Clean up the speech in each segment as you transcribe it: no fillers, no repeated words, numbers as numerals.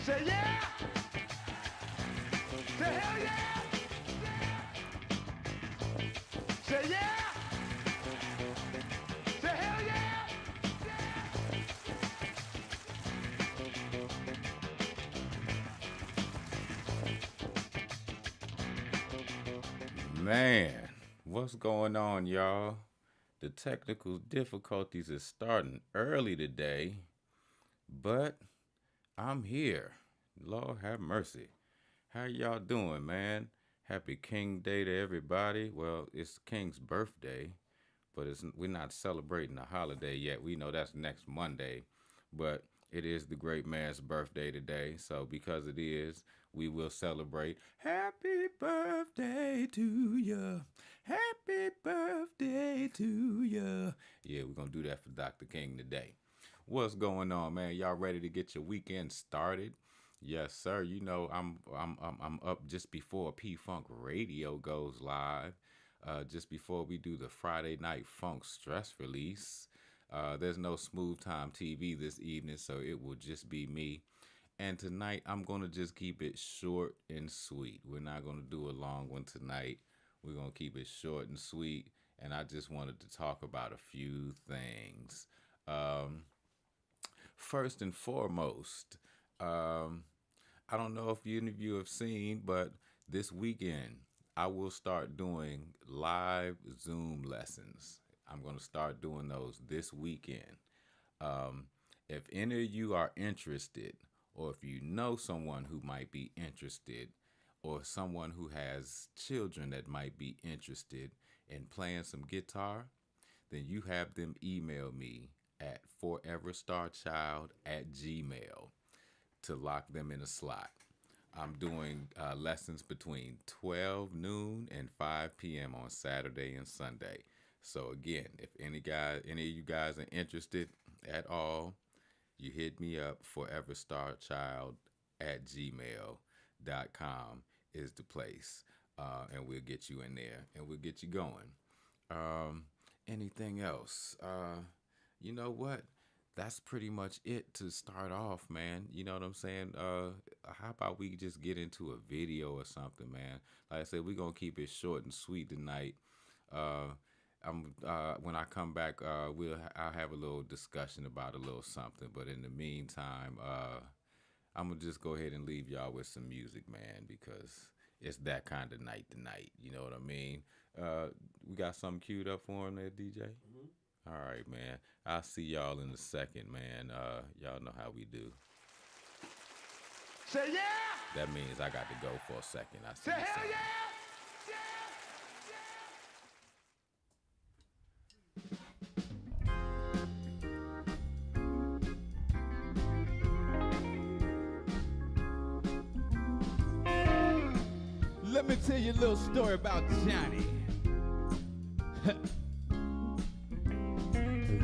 Say yeah! Say hell yeah! Say yeah! Say hell yeah! Man, what's going on, y'all? The technical difficulties is starting early today, but I'm here. Lord have mercy. How y'all doing, man? Happy King Day to everybody. Well, it's King's birthday, but we're not celebrating the holiday yet. We know that's next Monday, but it is the great man's birthday today. So because it is, we will celebrate. Happy birthday to you. Happy birthday to you. Yeah, we're going to do that for Dr. King today. What's going on, man? Y'all ready to get your weekend started? Yes, sir. You know, I'm up just before P-Funk Radio goes live. Just before we do the Friday Night Funk stress release. There's no Smooth Time TV this evening, so it will just be me. And tonight, I'm going to just keep it short and sweet. We're not going to do a long one tonight. We're going to keep it short and sweet. And I just wanted to talk about a few things. First and foremost, I don't know if any of you have seen, but this weekend, I will start doing live Zoom lessons. I'm going to start doing those this weekend. If any of you are interested, or if you know someone who might be interested, or someone who has children that might be interested in playing some guitar, then you have them email me at foreverstarchild@gmail.com to lock them in a slot. I'm doing lessons between 12 noon and 5 p.m. on Saturday and Sunday. So again, if any of you guys are interested at all, you hit me up. foreverstarchild@gmail.com is the place, and we'll get you in there and we'll get you going. Anything else? You know what? That's pretty much it to start off, man. You know what I'm saying? How about we just get into a video or something, man? Like I said, we're going to keep it short and sweet tonight. When I come back, I'll have a little discussion about a little something. But in the meantime, I'm going to just go ahead and leave y'all with some music, man, because it's that kind of night tonight. You know what I mean? We got something queued up for him there, DJ? Mm-hmm. All right, man. I'll see y'all in a second, man. Y'all know how we do. Say yeah! That means I got to go for a second. I see Say hell yeah! Let me tell you a little story about Johnny.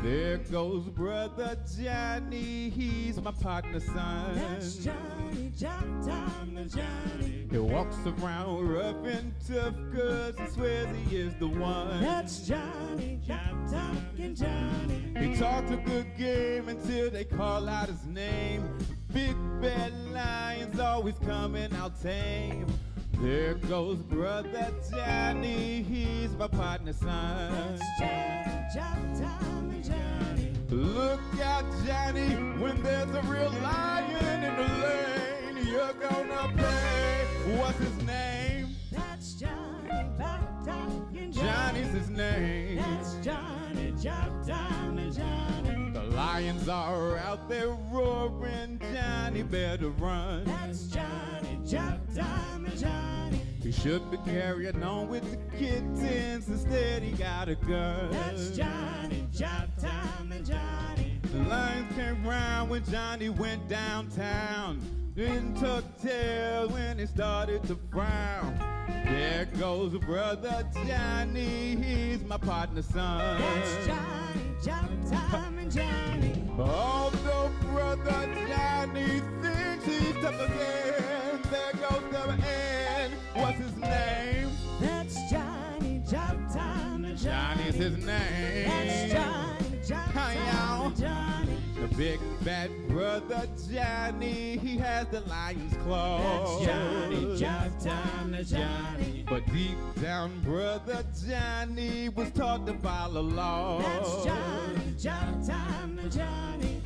There goes brother Johnny, he's my partner son. That's Johnny, Johnny. He walks around rough and tough cause he swears he is the one. That's Johnny, Johnny. He talks a good game until they call out his name. Big bad lions always coming out tame. There goes brother Johnny, he's my partner son. That's Johnny. Look out, Johnny, when there's a real lion in the lane, you're gonna play. What's his name? That's Johnny, Johnny. Johnny's his name. That's Johnny, Johnny. The lions are out there roaring, Johnny better run. That's Johnny, Johnny. He should be carrying on with the kittens, instead he got a gun. That's Johnny, Johnny. The lions came round when Johnny went downtown. Didn't tuck tail when he started to frown. There goes brother Johnny, he's my partner son. That's Johnny. Although brother Johnny thinks he's tough again, there goes the end. What's his name? That's Johnny, Johnny's his name. That's Johnny. Hi, y'all. Johnny. The Big bad brother Johnny, he has the lion's claw. That's Johnny, job time to Johnny. But deep down, brother Johnny was taught to follow law. That's Johnny, job time to Johnny.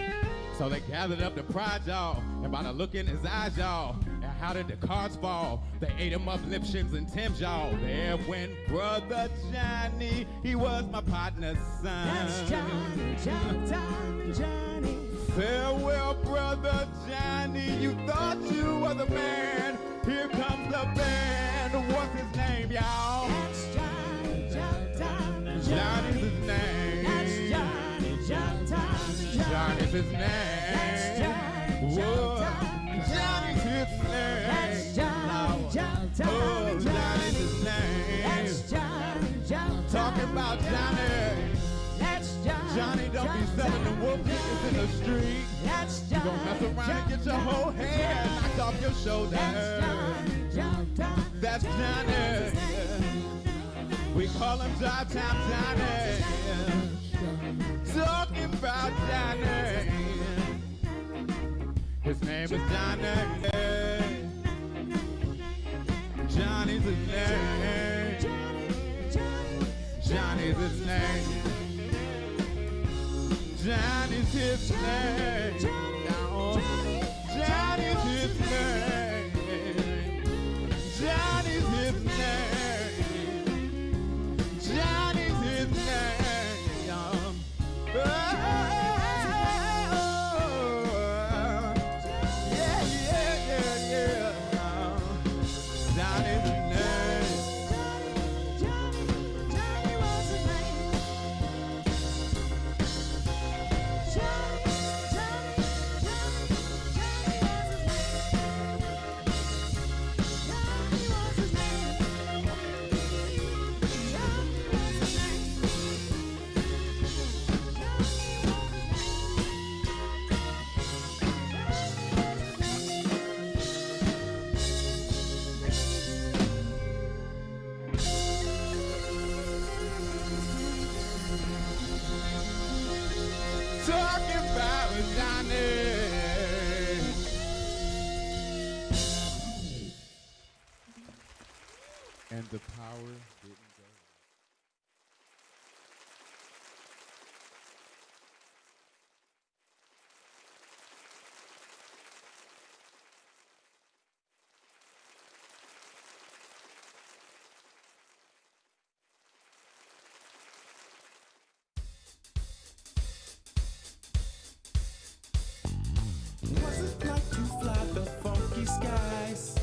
So they gathered up the pride, y'all, and by the look in his eyes, y'all, and how did the cards fall? They ate him up, Lipschitz and Tim's, y'all. There went brother Johnny, he was my partner's son. That's Johnny, job time to Johnny. Farewell, brother Johnny, you thought you were the man. Here comes the band. What's his name, y'all? That's Johnny, job time to Johnny. Johnny's his name. That's Johnny, job time to Johnny. Johnny's his name. That's Johnny, Whoa. job time to Johnny. Johnny's his name. That's Johnny, job time Oh, to Johnny's Johnny. his name. That's Johnny, job time. Talking about Johnny. That's Johnny. Johnny don't be selling the wolf tickets in the street. That's You Johnny. gon' mess around and get your whole head knocked off your shoulder. That's Johnny, job time. That's Johnny. We call him Job Time Johnny. Talking about Johnny. His name is Johnny. Johnny's his name. Johnny's his name. Johnny's his name. Johnny's his name. Johnny's his name. Johnny's his name. Oh, yeah, yeah, yeah, yeah. Johnny's his name. Johnny was his name. Johnny was his name. Talking about Johnny. And the power didn't go. What's it like to fly the funky skies?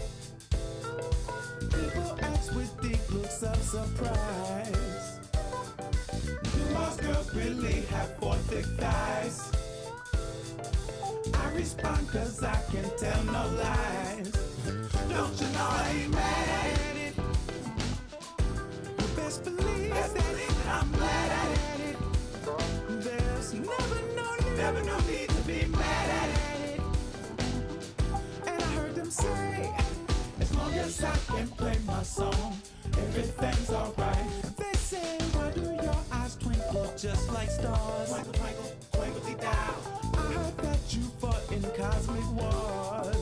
People ask with deep looks of surprise. Do most girls really have four thick thighs? I respond cause I can tell no lies. Don't you know I ain't mad at it? You best believe that I'm mad at it. There's never no need to be mad at it. And I heard them say, as long as I can play my song, everything's alright. They say, why do your eyes twinkle just like stars? Twinkle, twinkle, twinkle, down. I heard that you fought in cosmic wars.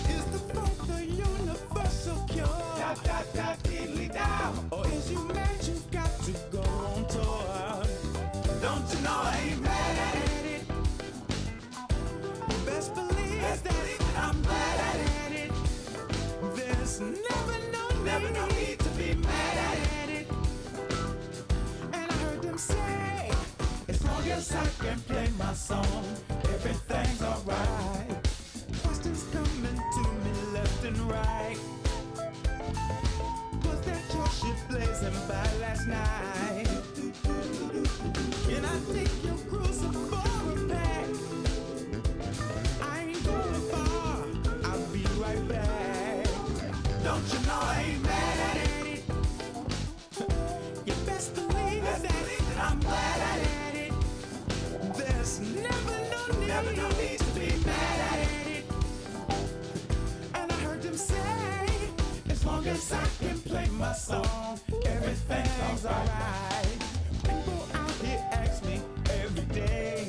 Is the funk the universal cure? Dot, dot, dot, diddly down. Or is you mad you've got to go on tour? Don't you know I ain't mad at it? Best believe that I'm mad at it. There's never no need to be mad at it. And I heard them say, as long as I can play my song, everything's alright. Questions coming to me left and right. Was that your ship blazing by last night? Can I take your cruiser for a pack? I ain't going far, I'll be right back. Don't you know I ain't mad at it? You best believe that I'm mad at it. There's never no need to be mad at it. And I heard them say, as long as I can play my song, everything's alright. People out here ask me every day,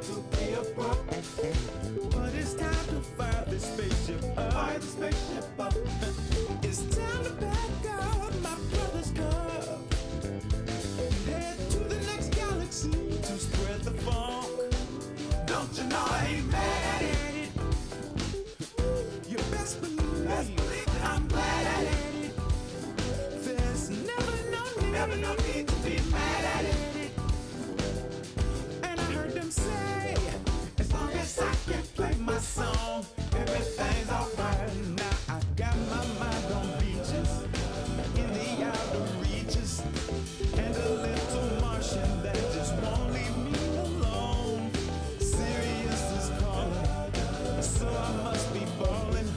to be a book. But it's time to fire the spaceship up. Fire the spaceship up. It's time to back up my brother's cup. Head to the next galaxy to spread the funk. Don't you know I ain't mad at it? You best believe that I'm glad at it. There's never no need to be mad at it. And I heard them say, as long as I can play my song, everything's alright. Now I got my mind on beaches in the outer reaches, and a little Martian that just won't leave me alone. Sirius is calling, so I must be balling.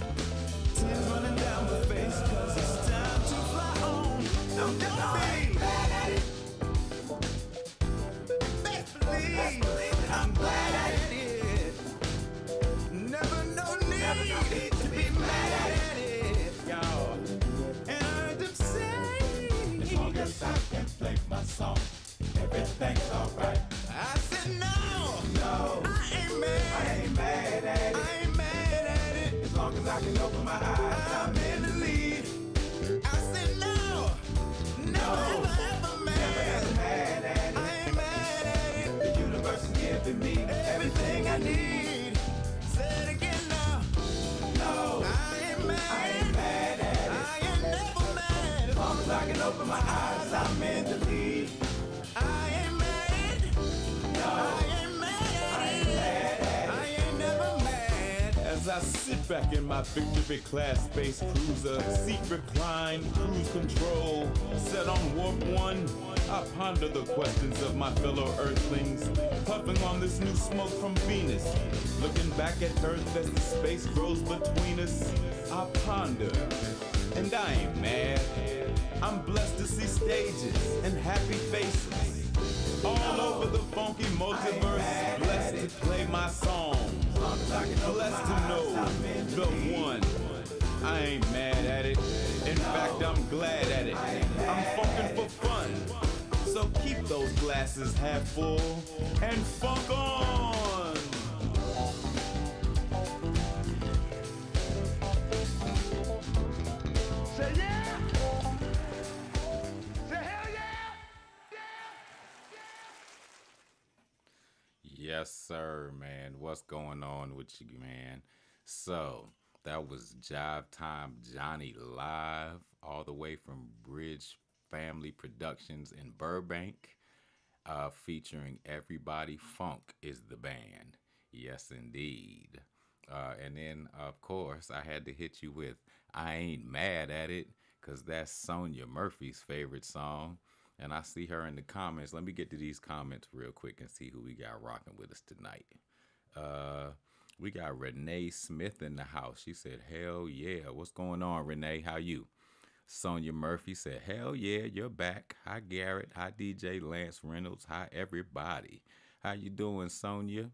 Tears running down my face, 'cause it's time to fly on. Don't be mad at it. Best believe I'm glad at it. Never no need to be mad at it, y'all. And I heard them say, as long as I can play my song, everything's alright. I said no, I ain't mad. I ain't mad at it. I ain't mad at it. As long as I can open my eyes, I'm in the lead. I said no, ever mad. Never ever mad at it. I ain't mad at it. The universe is giving me everything I need. Say it again now. No, I ain't mad. I ain't mad at it. I ain't never mad. As long as I can open my eyes, I'm in the lead. I ain't mad. No, I ain't mad at it. I ain't never mad. As I sit back in my victory class space cruiser, seat recline, cruise control, set on warp 1, I ponder the questions of my fellow earthlings, puffing on this new smoke from Venus, looking back at Earth as the space grows between us. I ponder, and I ain't mad. I'm blessed to see stages and happy faces all over the funky multiverse. Blessed to play my song, blessed to know the one. I ain't mad at it. In fact, I'm glad at it. I'm funkin' for fun. So keep those glasses half full and funk on. Say yeah! Say hell yeah! Yes, sir, man. What's going on with you, man? So, that was Jive Time Johnny live, all the way from Bridge Family Productions in Burbank, featuring Everybody Funk is the band. Yes, indeed. And then, of course, I had to hit you with I Ain't Mad at It, because that's Sonia Murphy's favorite song. And I see her in the comments. Let me get to these comments real quick and see who we got rocking with us tonight. We got Renee Smith in the house. She said, hell yeah. What's going on, Renee? How you? Sonia Murphy said, hell yeah, you're back. Hi, Garrett. Hi, DJ Lance Reynolds. Hi, everybody. How you doing, Sonia?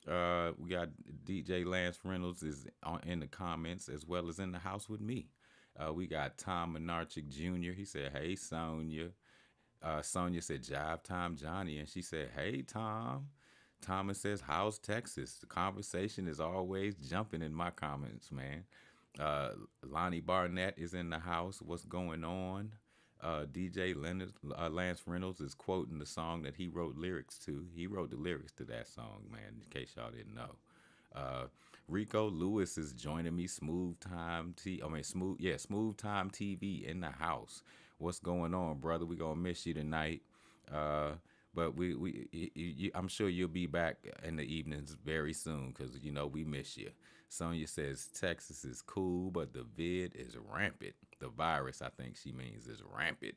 We got DJ Lance Reynolds is in the comments as well as in the house with me. We got Tom Menarchik Jr. He said, hey, Sonia. Sonia said, Jive Time Johnny. And she said, hey, Tom. Thomas says, how's Texas? The conversation is always jumping in my comments, man. Lonnie Barnett is in the house. What's going on? DJ Lance Reynolds is quoting the song that he wrote lyrics to. He wrote the lyrics to that song, man, in case y'all didn't know. Rico Lewis is joining me. Smooth Time TV in the house. What's going on, brother? We gonna miss you tonight. But I'm sure you'll be back in the evenings very soon, because, you know, we miss you. Sonia says, Texas is cool, but the vid is rampant. The virus, I think she means, is rampant.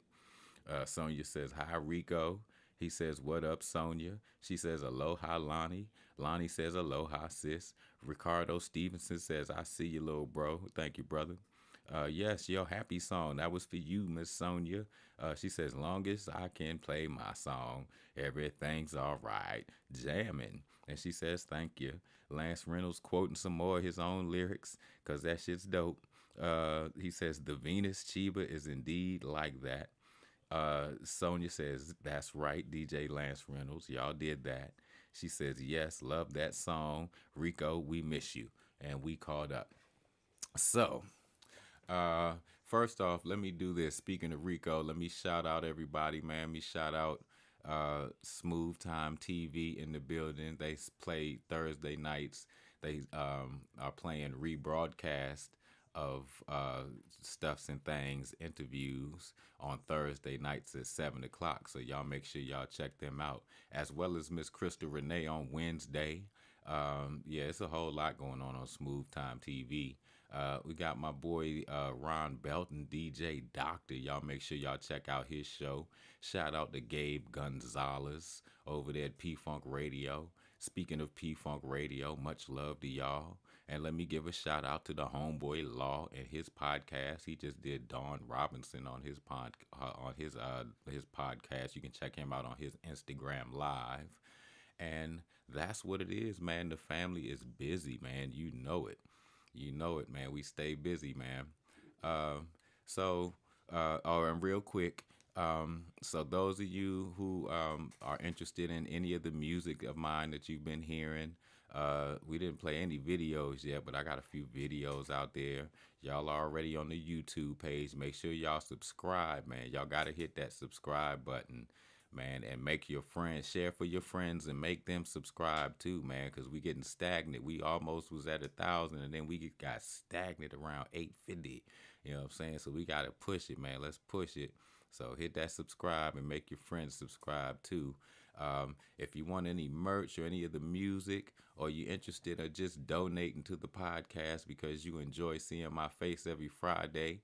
Sonia says, hi, Rico. He says, what up, Sonia? She says, aloha, Lonnie. Lonnie says, aloha, sis. Ricardo Stevenson says, I see you, little bro. Thank you, brother. Yes, your happy song. That was for you, Miss Sonia. She says, longest I can play my song, everything's all right. Jamming. And she says, thank you. Lance Reynolds quoting some more of his own lyrics, because that shit's dope. He says, the Venus Chiba is indeed like that. Sonia says, that's right, DJ Lance Reynolds. Y'all did that. She says, yes, love that song. Rico, we miss you. And we called up. So, first off, let me do this. Speaking of Rico, let me shout out everybody, man. Let me shout out Smooth Time TV in the building. They play Thursday nights. They are playing rebroadcast of Stuffs and Thangs interviews on Thursday nights at 7 o'clock. So y'all make sure y'all check them out, as well as Miss Crystal Renee on Wednesday. Yeah, it's a whole lot going on Smooth Time TV. We got my boy Ron Belton, DJ Doctor. Y'all make sure y'all check out his show. Shout out to Gabe Gonzalez over there at P-Funk Radio. Speaking of P-Funk Radio, much love to y'all. And let me give a shout out to the homeboy Law and his podcast. He just did Dawn Robinson on his podcast. You can check him out on his Instagram Live. And that's what it is, man. The family is busy, man. You know it. You know it, man. We stay busy, man. And real quick, so those of you who are interested in any of the music of mine that you've been hearing, we didn't play any videos yet, but I got a few videos out there. Y'all are already on the YouTube page. Make sure y'all subscribe, man. Y'all got to hit that subscribe button, man, and make your friends, share for your friends and make them subscribe too, man, because we getting stagnant. We almost was at 1,000 and then we got stagnant around 850. You know what I'm saying? So we got to push it, man. Let's push it. So hit that subscribe and make your friends subscribe too. If you want any merch or any of the music, or you're interested in just donating to the podcast because you enjoy seeing my face every Friday,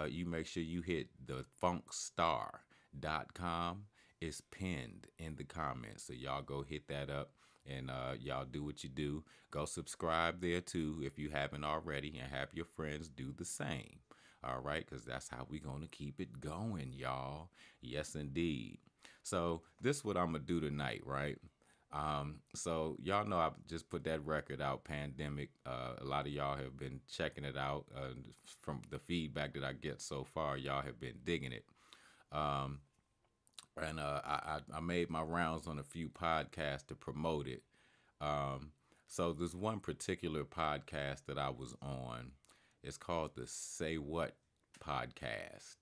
you make sure you hit the funkstar.com. It's pinned in the comments. So y'all go hit that up and y'all do what you do. Go subscribe there too if you haven't already, and have your friends do the same. All right, because that's how we going to keep it going, y'all. Yes, indeed. So this is what I'm going to do tonight, right? So y'all know I just put that record out, Pandemic. A lot of y'all have been checking it out. From the feedback that I get so far, y'all have been digging it. I made my rounds on a few podcasts to promote it. So there's one particular podcast that I was on. It's called the Say What Podcast.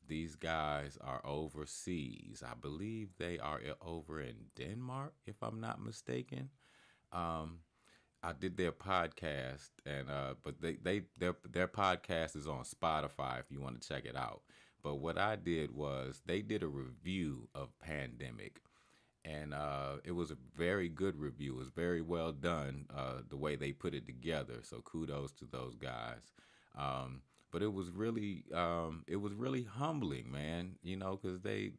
These guys are overseas. I believe they are over in Denmark, if I'm not mistaken. I did their podcast, and but their podcast is on Spotify if you want to check it out. But what I did was they did a review of Pandemic, and it was a very good review. It was very well done, the way they put it together. So kudos to those guys. But it was really humbling, man. You know, because they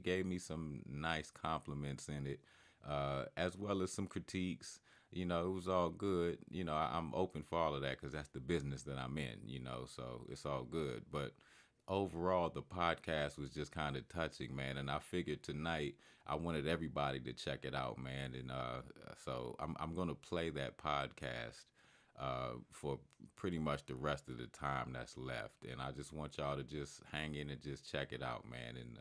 gave me some nice compliments in it, as well as some critiques. You know, it was all good. You know, I'm open for all of that because that's the business that I'm in. You know, so it's all good. But overall, the podcast was just kind of touching, man. And I figured tonight I wanted everybody to check it out, man. And so I'm going to play that podcast for pretty much the rest of the time that's left. And I just want y'all to just hang in and just check it out, man. And,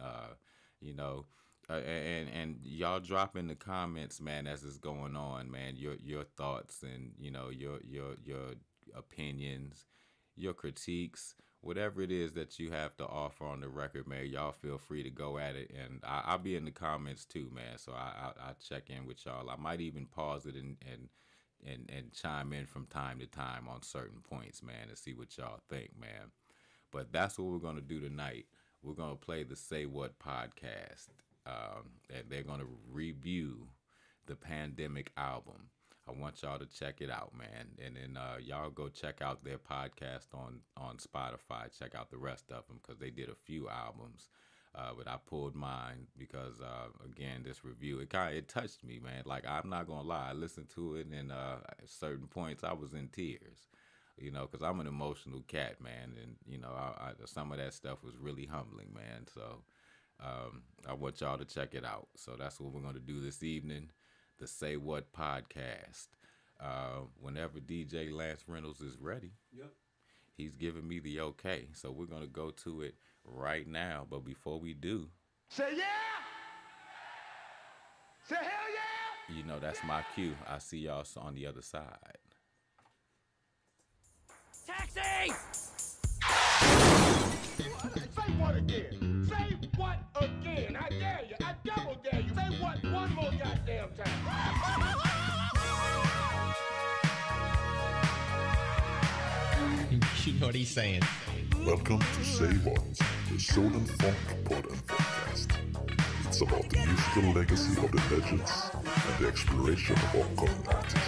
you know, and y'all drop in the comments, man, as it's going on, man, your thoughts and, you know, your opinions, your critiques, whatever it is that you have to offer on the record, man, y'all feel free to go at it. And I'll be in the comments too, man. So I'll check in with y'all. I might even pause it and chime in from time to time on certain points, man, and see what y'all think, man. But that's what we're going to do tonight. We're going to play the Say What podcast, and they're going to review the Pandemic album. I want y'all to check it out, man. And then y'all go check out their podcast on Spotify. Check out the rest of them because they did a few albums. But I pulled mine because, again, this review, it touched me, man. Like, I'm not going to lie. I listened to it, and at certain points, I was in tears, you know, because I'm an emotional cat, man. And, you know, some of that stuff was really humbling, man. So I want y'all to check it out. So that's what we're going to do this evening, the Say What podcast. Whenever DJ Lance Reynolds is ready. Yep. He's giving me the okay. So we're going to go to it right now. But before we do, Say yeah! Say hell yeah! You know, that's my cue. I see y'all on the other side. Taxi! Say what again? Say what again? I dare you. I double dare you. Say what one more goddamn time. You know what he's saying. Welcome to Say What, the Soul and Funk Podcast. It's about the musical legacy of the legends and the exploration of upcoming artists.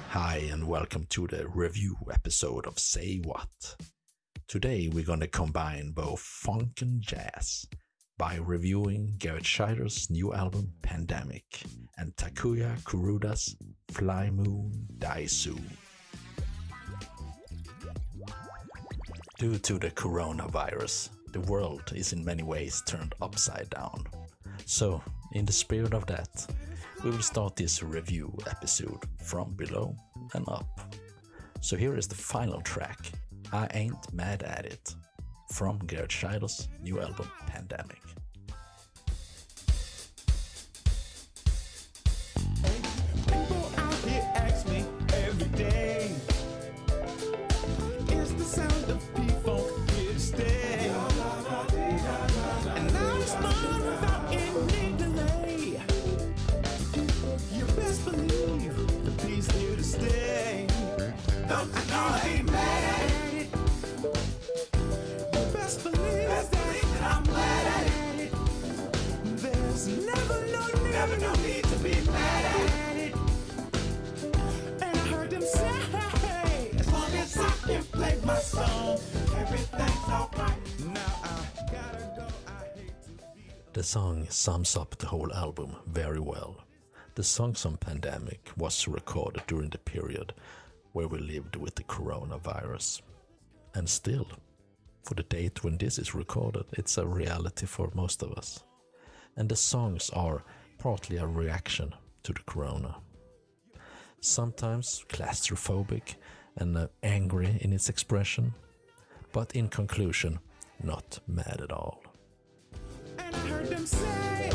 Hi and welcome to the review episode of Say What. Today we're gonna combine both funk and jazz by reviewing Garrett Shider's new album Pandemic and Takuya Kuruda's Fly Moon Daisu. Due to the coronavirus, the world is in many ways turned upside down. So, in the spirit of that, we will start this review episode from below and up. So here is the final track, I Ain't Mad at It, from Garrett Shider's new album Pandemic. People out here ask me every day, is the sound of P-Funk here to stay? And I respond without any delay. You best believe the P's here to stay. Don't you know I ain't mad at it? You best believe that I'm mad at it. There's never no need to be mad at it. And I heard them say, as long as I can play my song, everything's alright. Now I gotta go, I hate to be. The song sums up the whole album very well. The songs on Pandemic was recorded during the period where we lived with the coronavirus. And still, for the date when this is recorded, it's a reality for most of us. And the songs are partly a reaction to the corona. Sometimes claustrophobic and angry in its expression, but in conclusion, not mad at all. And I heard them say,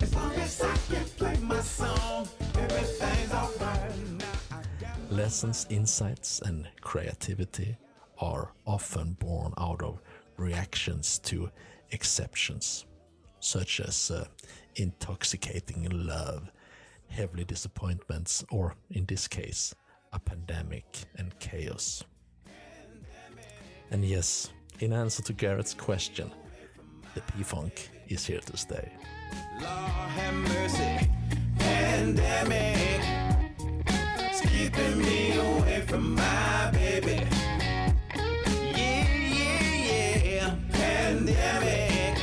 as long as I can play my song, everything's alright. Now I gotta Lessons, insights, and creativity are often born out of reactions to exceptions, such as intoxicating love, heavy disappointments, or in this case, a pandemic and chaos. And yes, in answer to Garrett's question, the P-Funk is here to stay. Lord have mercy, pandemic, it's keeping me away from my baby. Yeah, pandemic,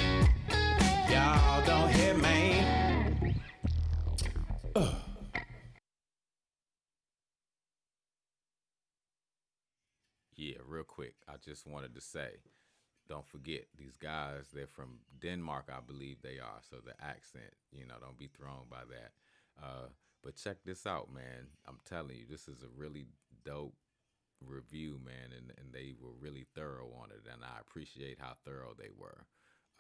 y'all don't hit me. Yeah, real quick, I just wanted to say, don't forget, these guys, they're from Denmark, I believe they are, so the accent, don't be thrown by that. But check this out, man. I'm telling you, this is a really dope review, man, and they were really thorough on it, and I appreciate how thorough they were.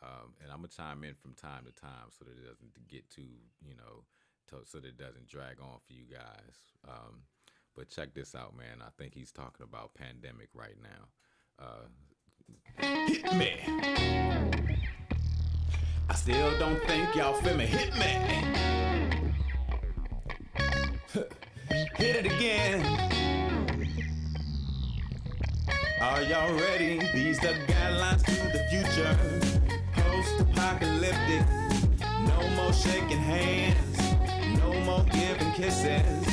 And I'm going to chime in from time to time so that it doesn't get too, so that it doesn't drag on for you guys. But check this out, man. I think he's talking about Pandemic right now. Hit me. I still don't think y'all feel me. Hit me. Hit it again. Are y'all ready? These the guidelines to the future. Post-apocalyptic. No more shaking hands. No more giving kisses.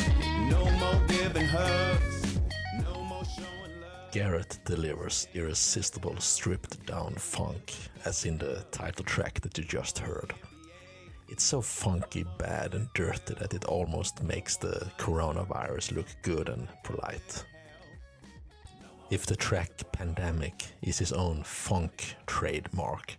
No more giving hugs. No more showing love. Garrett delivers irresistible stripped down funk, as in the title track that you just heard. It's so funky, bad and dirty that it almost makes the coronavirus look good and polite. If the track Pandemic is his own funk trademark,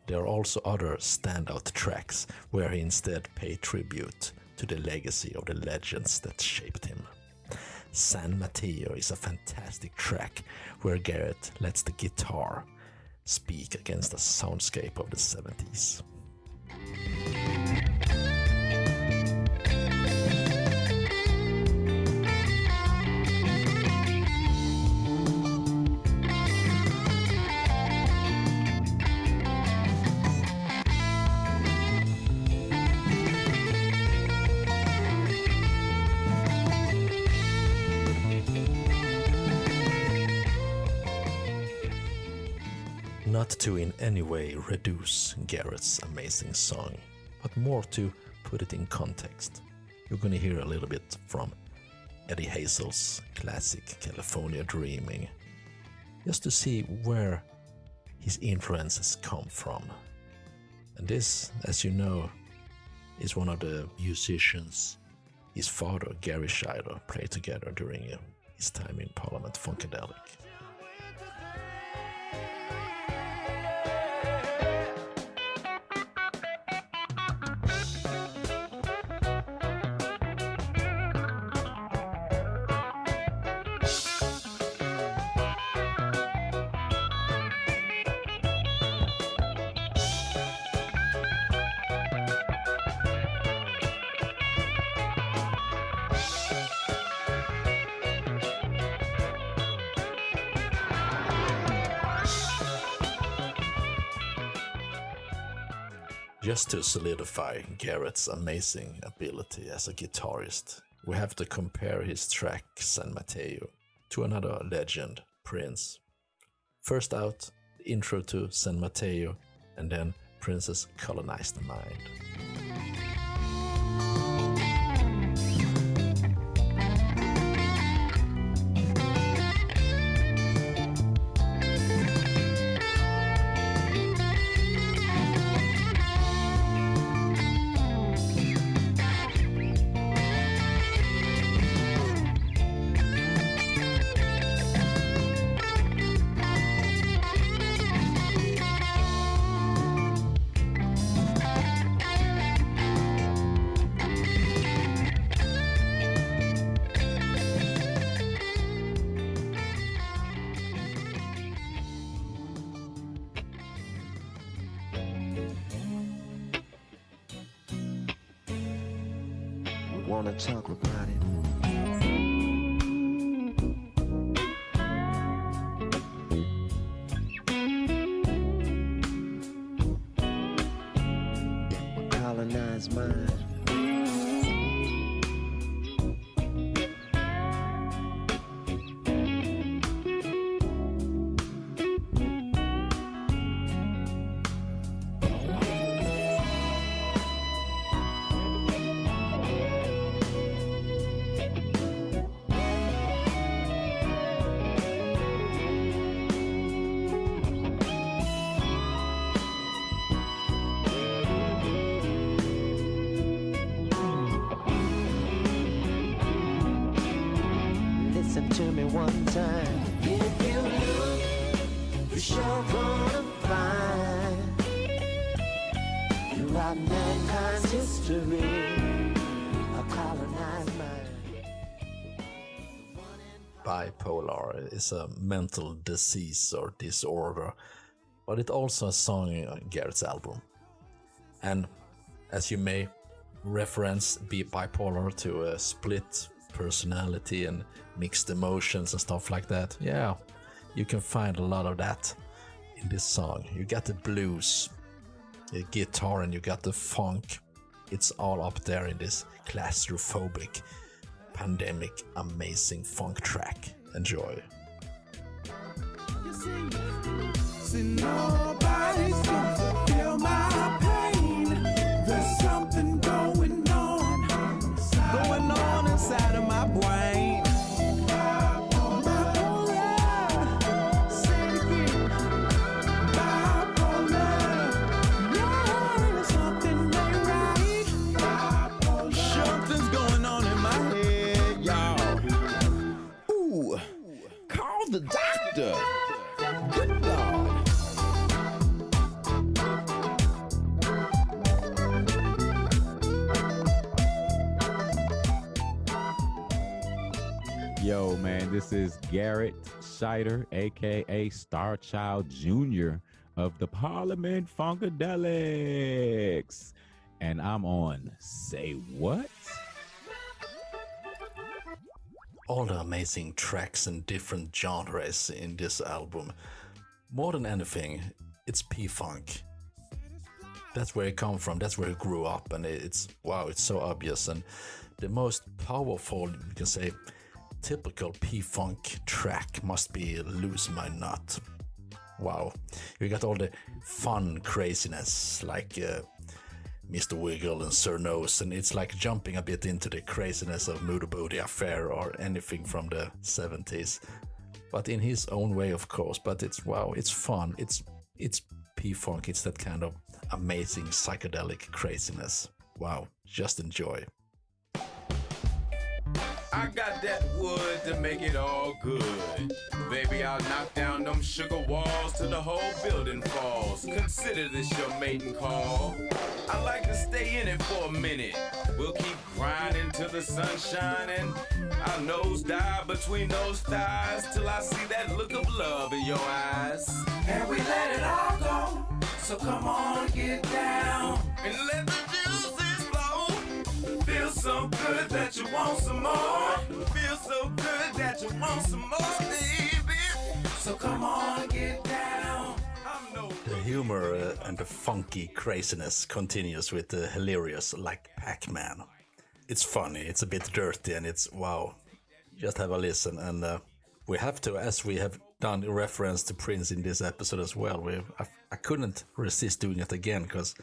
There are also other standout tracks where he instead paid tribute to the legacy of the legends that shaped him. San Mateo is a fantastic track where Garrett lets the guitar speak against the soundscape of the 70s. Not to in any way reduce Garrett's amazing song, but more to put it in context. You're gonna hear a little bit from Eddie Hazel's classic California Dreaming, just to see where his influences come from. And this, as you know, is one of the musicians his father, Gary Shider, played together during his time in Parliament-Funkadelic. Just to solidify Garrett's amazing ability as a guitarist, we have to compare his track San Mateo to another legend, Prince. First out, the intro to San Mateo, and then Prince's Colonize the Mind. Wanna talk about it? Colonize mind. To me one time. If you look, you're sure gonna find throughout mankind's history a colonized mind. Bipolar is a mental disease or disorder, but it's also a song on Garrett's album. And as you may reference, be bipolar to a split personality and mixed emotions and stuff like that. Yeah, you can find a lot of that in this song. You got the blues, the guitar, and you got the funk. It's all up there in this claustrophobic, pandemic, amazing funk track. Enjoy. See, nobody seems to feel my pain. There's something going on inside of my brain. Something's going on in my head, y'all. Ooh, call the doctor. Good Lord. Yo, man, this is Garrett Shider, aka Starchild Jr. of the Parliament-Funkadelics. And I'm on Say What? All the amazing tracks and different genres in this album. More than anything, it's P-Funk. That's where it come from, that's where it grew up, and it's so obvious. And the most powerful, you can say, typical P-Funk track must be Lose My Nut. Wow. You got all the fun craziness like Mr. Wiggle and Sir Nose, and it's like jumping a bit into the craziness of Moody Booty Affair or anything from the 70s. But in his own way, of course. But it's fun. It's P-Funk. It's that kind of amazing psychedelic craziness. Wow, just enjoy. I got that wood to make it all good. Baby, I'll knock down them sugar walls till the whole building falls. Consider this your mating call. I like to stay in it for a minute. We'll keep grinding till the sun shining. I'll nose dive between those thighs till I see that look of love in your eyes. And we let it all go. So come on, get down. And let the juices flow. Feel so good that you want some more. Feel so good that you want some more, baby. So come on, get down. The humor and the funky craziness continues with the hilarious like Pac-Man. It's funny, it's a bit dirty, and it's wow. Just have a listen, and we have to, as we have done a reference to Prince in this episode as well. I couldn't resist doing it again because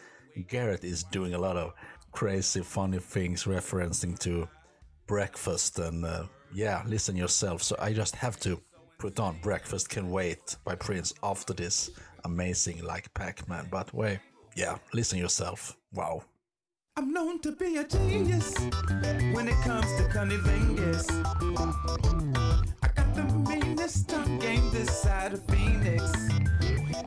Garrett is doing a lot of crazy, funny things referencing to Breakfast, and listen yourself. So I just have to put on Breakfast Can Wait by Prince after this amazing like Pac-Man. But wait, listen yourself. Wow. I'm known to be a genius when it comes to cunnilingus. I got the meanest tongue game this side of Phoenix.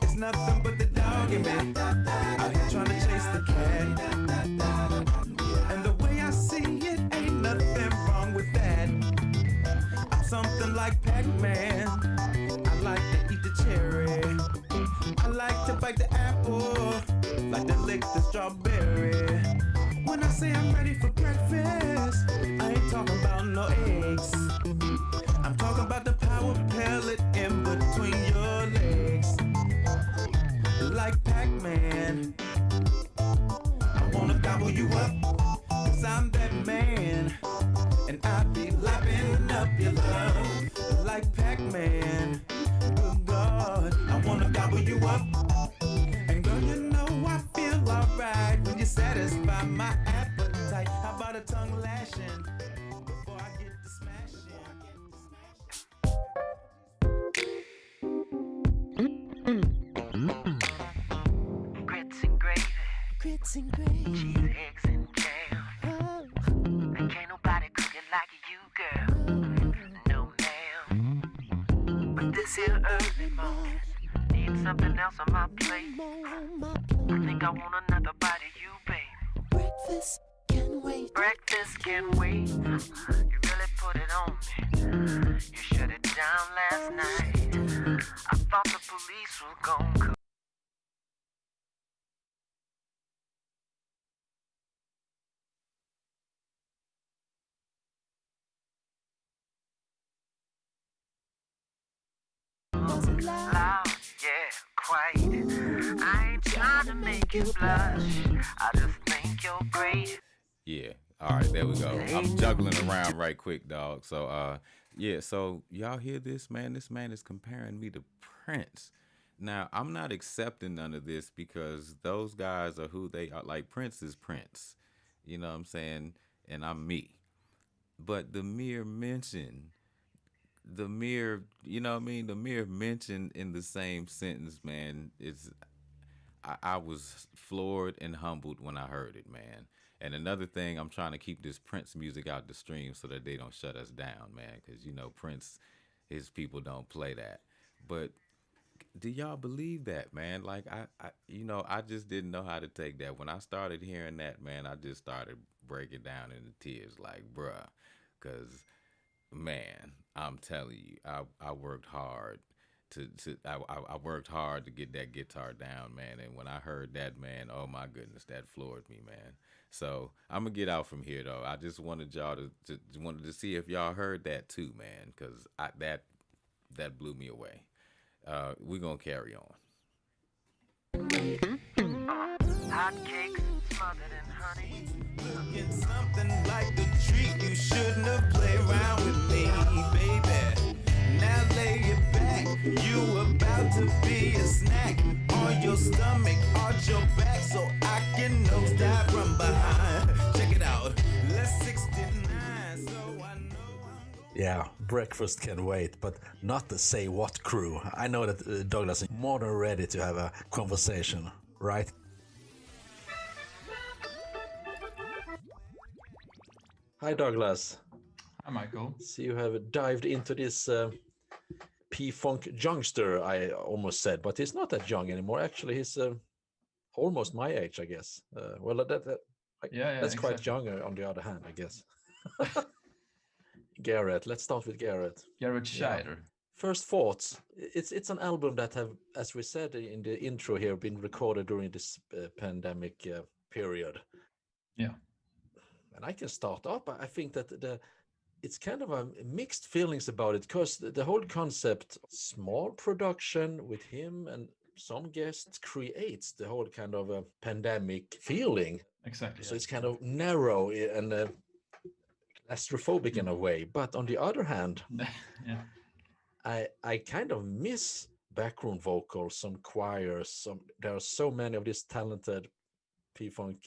It's nothing but the dog in me, out here trying to chase the cat. And the way I see it, ain't nothing wrong with that. I'm something like Pac-Man. I like to eat the cherry. I like to bite the apple, like to lick the strawberry. When I say I'm ready for breakfast, I ain't talking about no eggs. I'm talking about the power pellet in between your legs. Like Pac-Man, I wanna gobble you up, cause I'm that man. And I be lapping up your love. Like Pac-Man, good God, I wanna gobble you up. And girl, you know I feel alright when you satisfy my appetite. How about a tongue lashing before I get to smashing? Grits and gravy. Cheese, eggs, and jam. Oh. And can't nobody cook it like you, girl. No, ma'am. But this here early morning, need something else on my plate. I think I want another bite of you, baby. Breakfast can wait. Breakfast can wait. You really put it on me. You shut it down last night. I thought the police were gonna come. Loud, yeah, quiet. I ain't trying to make you blush. I just think you're great. Yeah. All right, there we go. I'm juggling around right quick, dog. So, so y'all hear this, man? This man is comparing me to Prince. Now, I'm not accepting none of this because those guys are who they are. Like, Prince is Prince. You know what I'm saying? And I'm me. But the mere mention, the mere mention in the same sentence, man, I was floored and humbled when I heard it, man. And another thing, I'm trying to keep this Prince music out the stream so that they don't shut us down, man, because, Prince, his people don't play that. But do y'all believe that, man? Like, I just didn't know how to take that. When I started hearing that, man, I just started breaking down into tears, like, bruh, because man, I'm telling you, I worked hard I worked hard to get that guitar down, man. And when I heard that, man, oh my goodness, that floored me, man. So I'm gonna get out from here though. I just wanted y'all wanted to see if y'all heard that too, man, because that blew me away. We're gonna carry on. Hot cakes smothered in honey. Looking something like the treat. You shouldn't have played around with me, baby. Now lay it back. You about to be a snack on your stomach, arch your back, so I can nose dive from behind. Check it out. Let's 69. So I know. Yeah, breakfast can wait, but not the Say What crew. I know that Douglas is more than ready to have a conversation, right? Hi, Douglas. Hi, Michael. So you have dived into this P-Funk youngster, I almost said, but he's not that young anymore. Actually, he's almost my age, I guess. That's quite young on the other hand, I guess. Garrett, let's start with Garrett. Garrett Shider. Yeah. First thoughts. It's an album that have, as we said in the intro here, been recorded during this pandemic period. Yeah. And I can start up. I think that it's kind of a mixed feelings about it, because the whole concept, small production with him and some guests, creates the whole kind of a pandemic feeling. Exactly. So it's kind of narrow and claustrophobic in a way. But on the other hand, I kind of miss background vocals, some choirs. There are so many of these talented P-Funk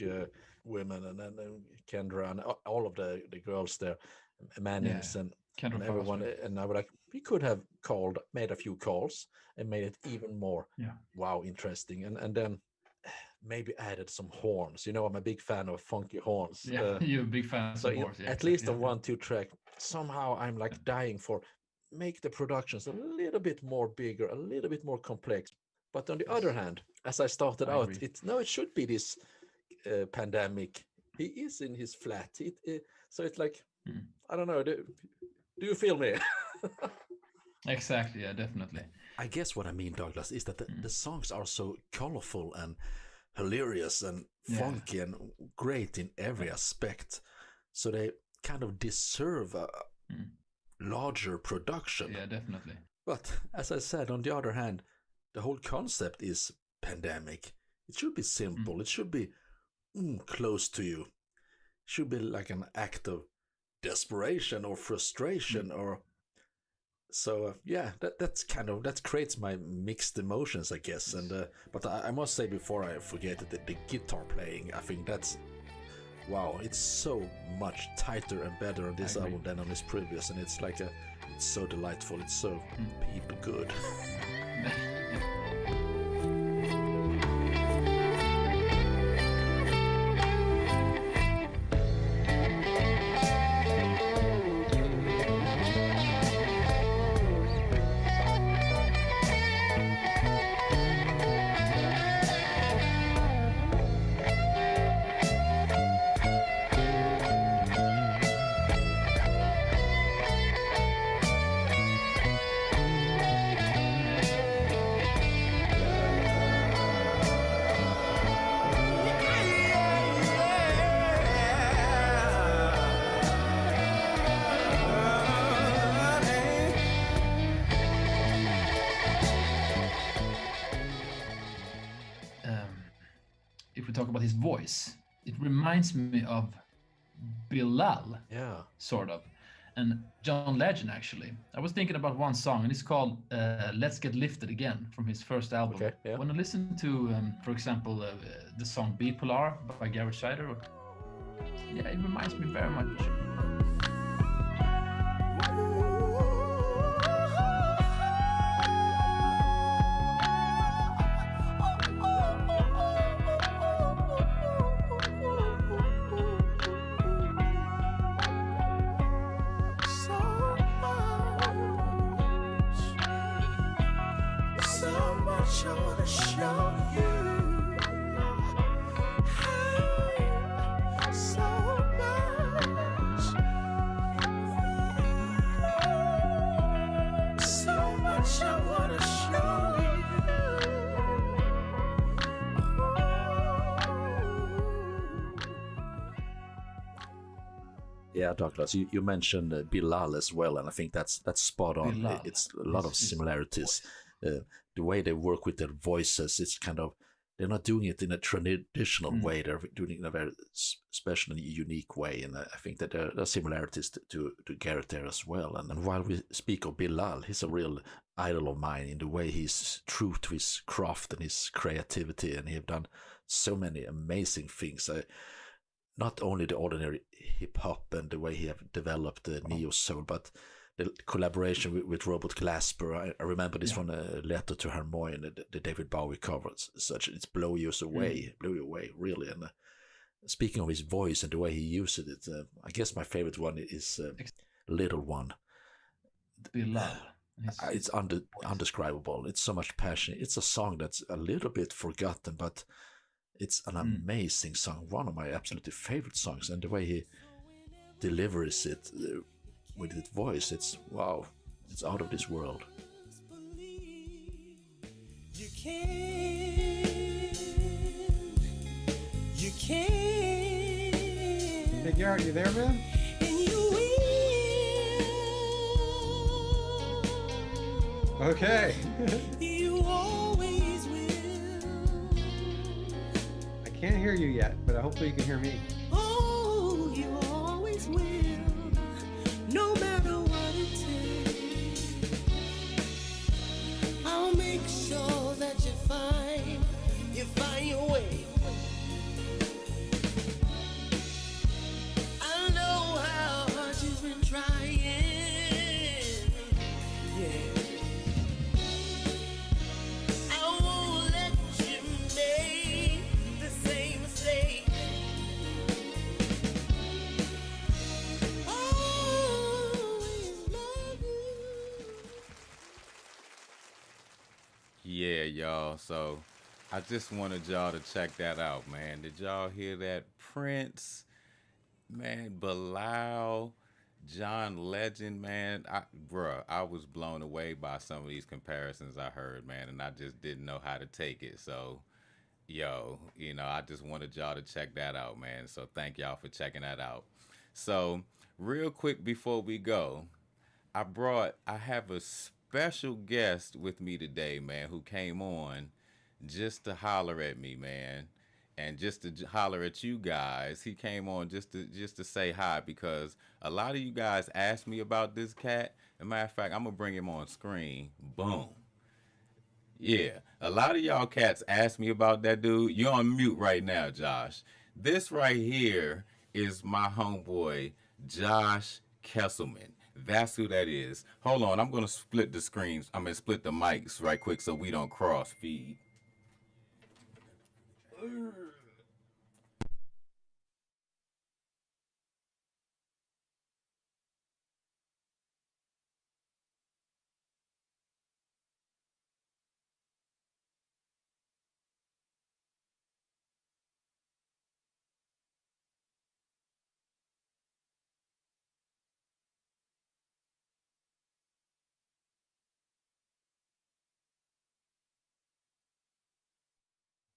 women, and then Kendra and all of the girls there, Mannings and everyone. And I would like, we could have made a few calls and made it even more interesting, and then maybe added some horns. You know, I'm a big fan of funky horns. Yeah, you're a big fan of horns. At least on 1-2 track, somehow I'm like dying for make the productions a little bit more bigger, a little bit more complex. But on the other hand, as I started out, it should be this pandemic. He is in his flat. So it's like, I don't know. Do you feel me? Exactly. Yeah, definitely. I guess what I mean, Douglas, is that the songs are so colorful and hilarious and funky and great in every aspect. So they kind of deserve a larger production. Yeah, definitely. But as I said, on the other hand, the whole concept is pandemic. It should be simple. It should be close to you. It should be like an act of desperation or frustration, or so. That creates my mixed emotions, I guess. And but I must say before I forget that the guitar playing, I think that's wow. It's so much tighter and better on this album than on his previous, and it's like it's so delightful. It's so people good. Talk about his voice, it reminds me of Bilal, sort of, and John Legend. Actually, I was thinking about one song, and it's called Let's Get Lifted Again from his first album. When I listen to for example the song Bipolar by Garrett Shider, it reminds me very much. Yeah, Douglas, you mentioned Bilal as well, and I think that's spot on. Bilal. It's a lot of similarities. The way they work with their voices, it's kind of, they're not doing it in a traditional way. They're doing it in a very special and unique way, and I think that there are similarities to Garrett there as well. And while we speak of Bilal, he's a real idol of mine in the way he's true to his craft and his creativity, and he have done so many amazing things. Not only the ordinary hip hop and the way he have developed the neo soul, but the collaboration with Robert Glasper. I remember this from a Letter to Harmonium, the David Bowie covers. Such it's blow you away, really. And speaking of his voice and the way he uses it, I guess my favorite one is Little One. Bilal. It's undescribable. It's so much passion. It's a song that's a little bit forgotten, but it's an amazing song. One of my absolutely favorite songs, and the way he delivers it with his voice, it's wow. It's out of this world. You can. Hey Garrett, you there, man? And you will. Okay. You always will. I can't hear you yet, but hopefully you can hear me. Oh, you always will. No matter what it takes. I'll make sure that you find your way. I know how hard you've been trying. Yeah. I won't let you make the same mistake. Yeah, y'all. So I just wanted y'all to check that out, man. Did y'all hear that? Prince, man, Bilal, John Legend, man. I was blown away by some of these comparisons I heard, man, and I just didn't know how to take it. So, yo, I just wanted y'all to check that out, man. So thank y'all for checking that out. So real quick before we go, I have a special guest with me today, man, who came on just to holler at me, man, and just to holler at you guys. He came on just to say hi, because a lot of you guys asked me about this cat. As a matter of fact, I'm gonna bring him on screen. Boom. Yeah, a lot of y'all cats asked me about that dude. You're on mute right now, Josh. This right here is my homeboy, Josh Kesselman. That's who that is. Hold on, I'm gonna split the screens. I'm gonna split the mics right quick so we don't cross feed.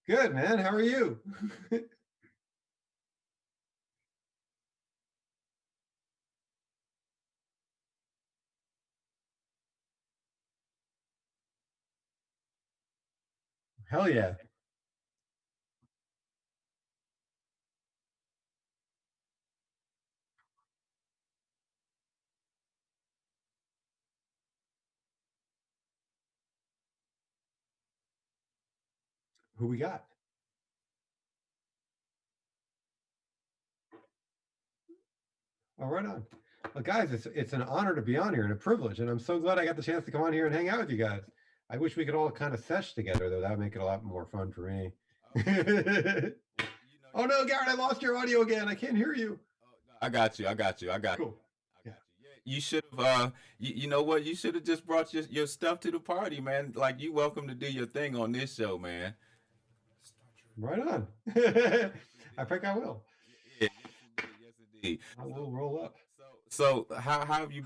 Good, man. How are you? Hell yeah. Who we got? Oh, right on. Well, guys, it's an honor to be on here and a privilege, and I'm so glad I got the chance to come on here and hang out with you guys. I wish we could all kind of sesh together, though. That would make it a lot more fun for me. Oh no, Garrett, I lost your audio again. I can't hear you. I got you. Cool. You should have, you know what? You should have just brought your stuff to the party, man. Like, you welcome to do your thing on this show, man. Right on. I think I will. Yes, indeed. I will roll up. So how have you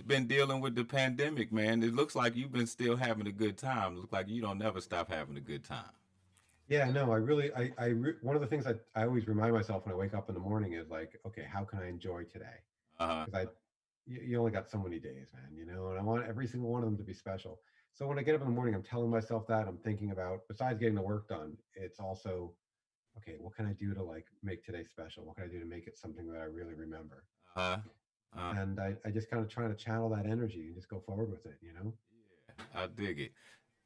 been dealing with the pandemic, man? It looks like you've been still having a good time. It looks like you don't never stop having a good time. Yeah, no, one of the things I always remind myself when I wake up in the morning is like, okay, how can I enjoy today? because you only got so many days, man, you know, and I want every single one of them to be special. So when I get up in the morning, I'm telling myself that. I'm thinking about, besides getting the work done, it's also, okay, what can I do to like make today special? What can I do to make it something that I really remember? And I just kind of trying to channel that energy and just go forward with it, you know? I dig it.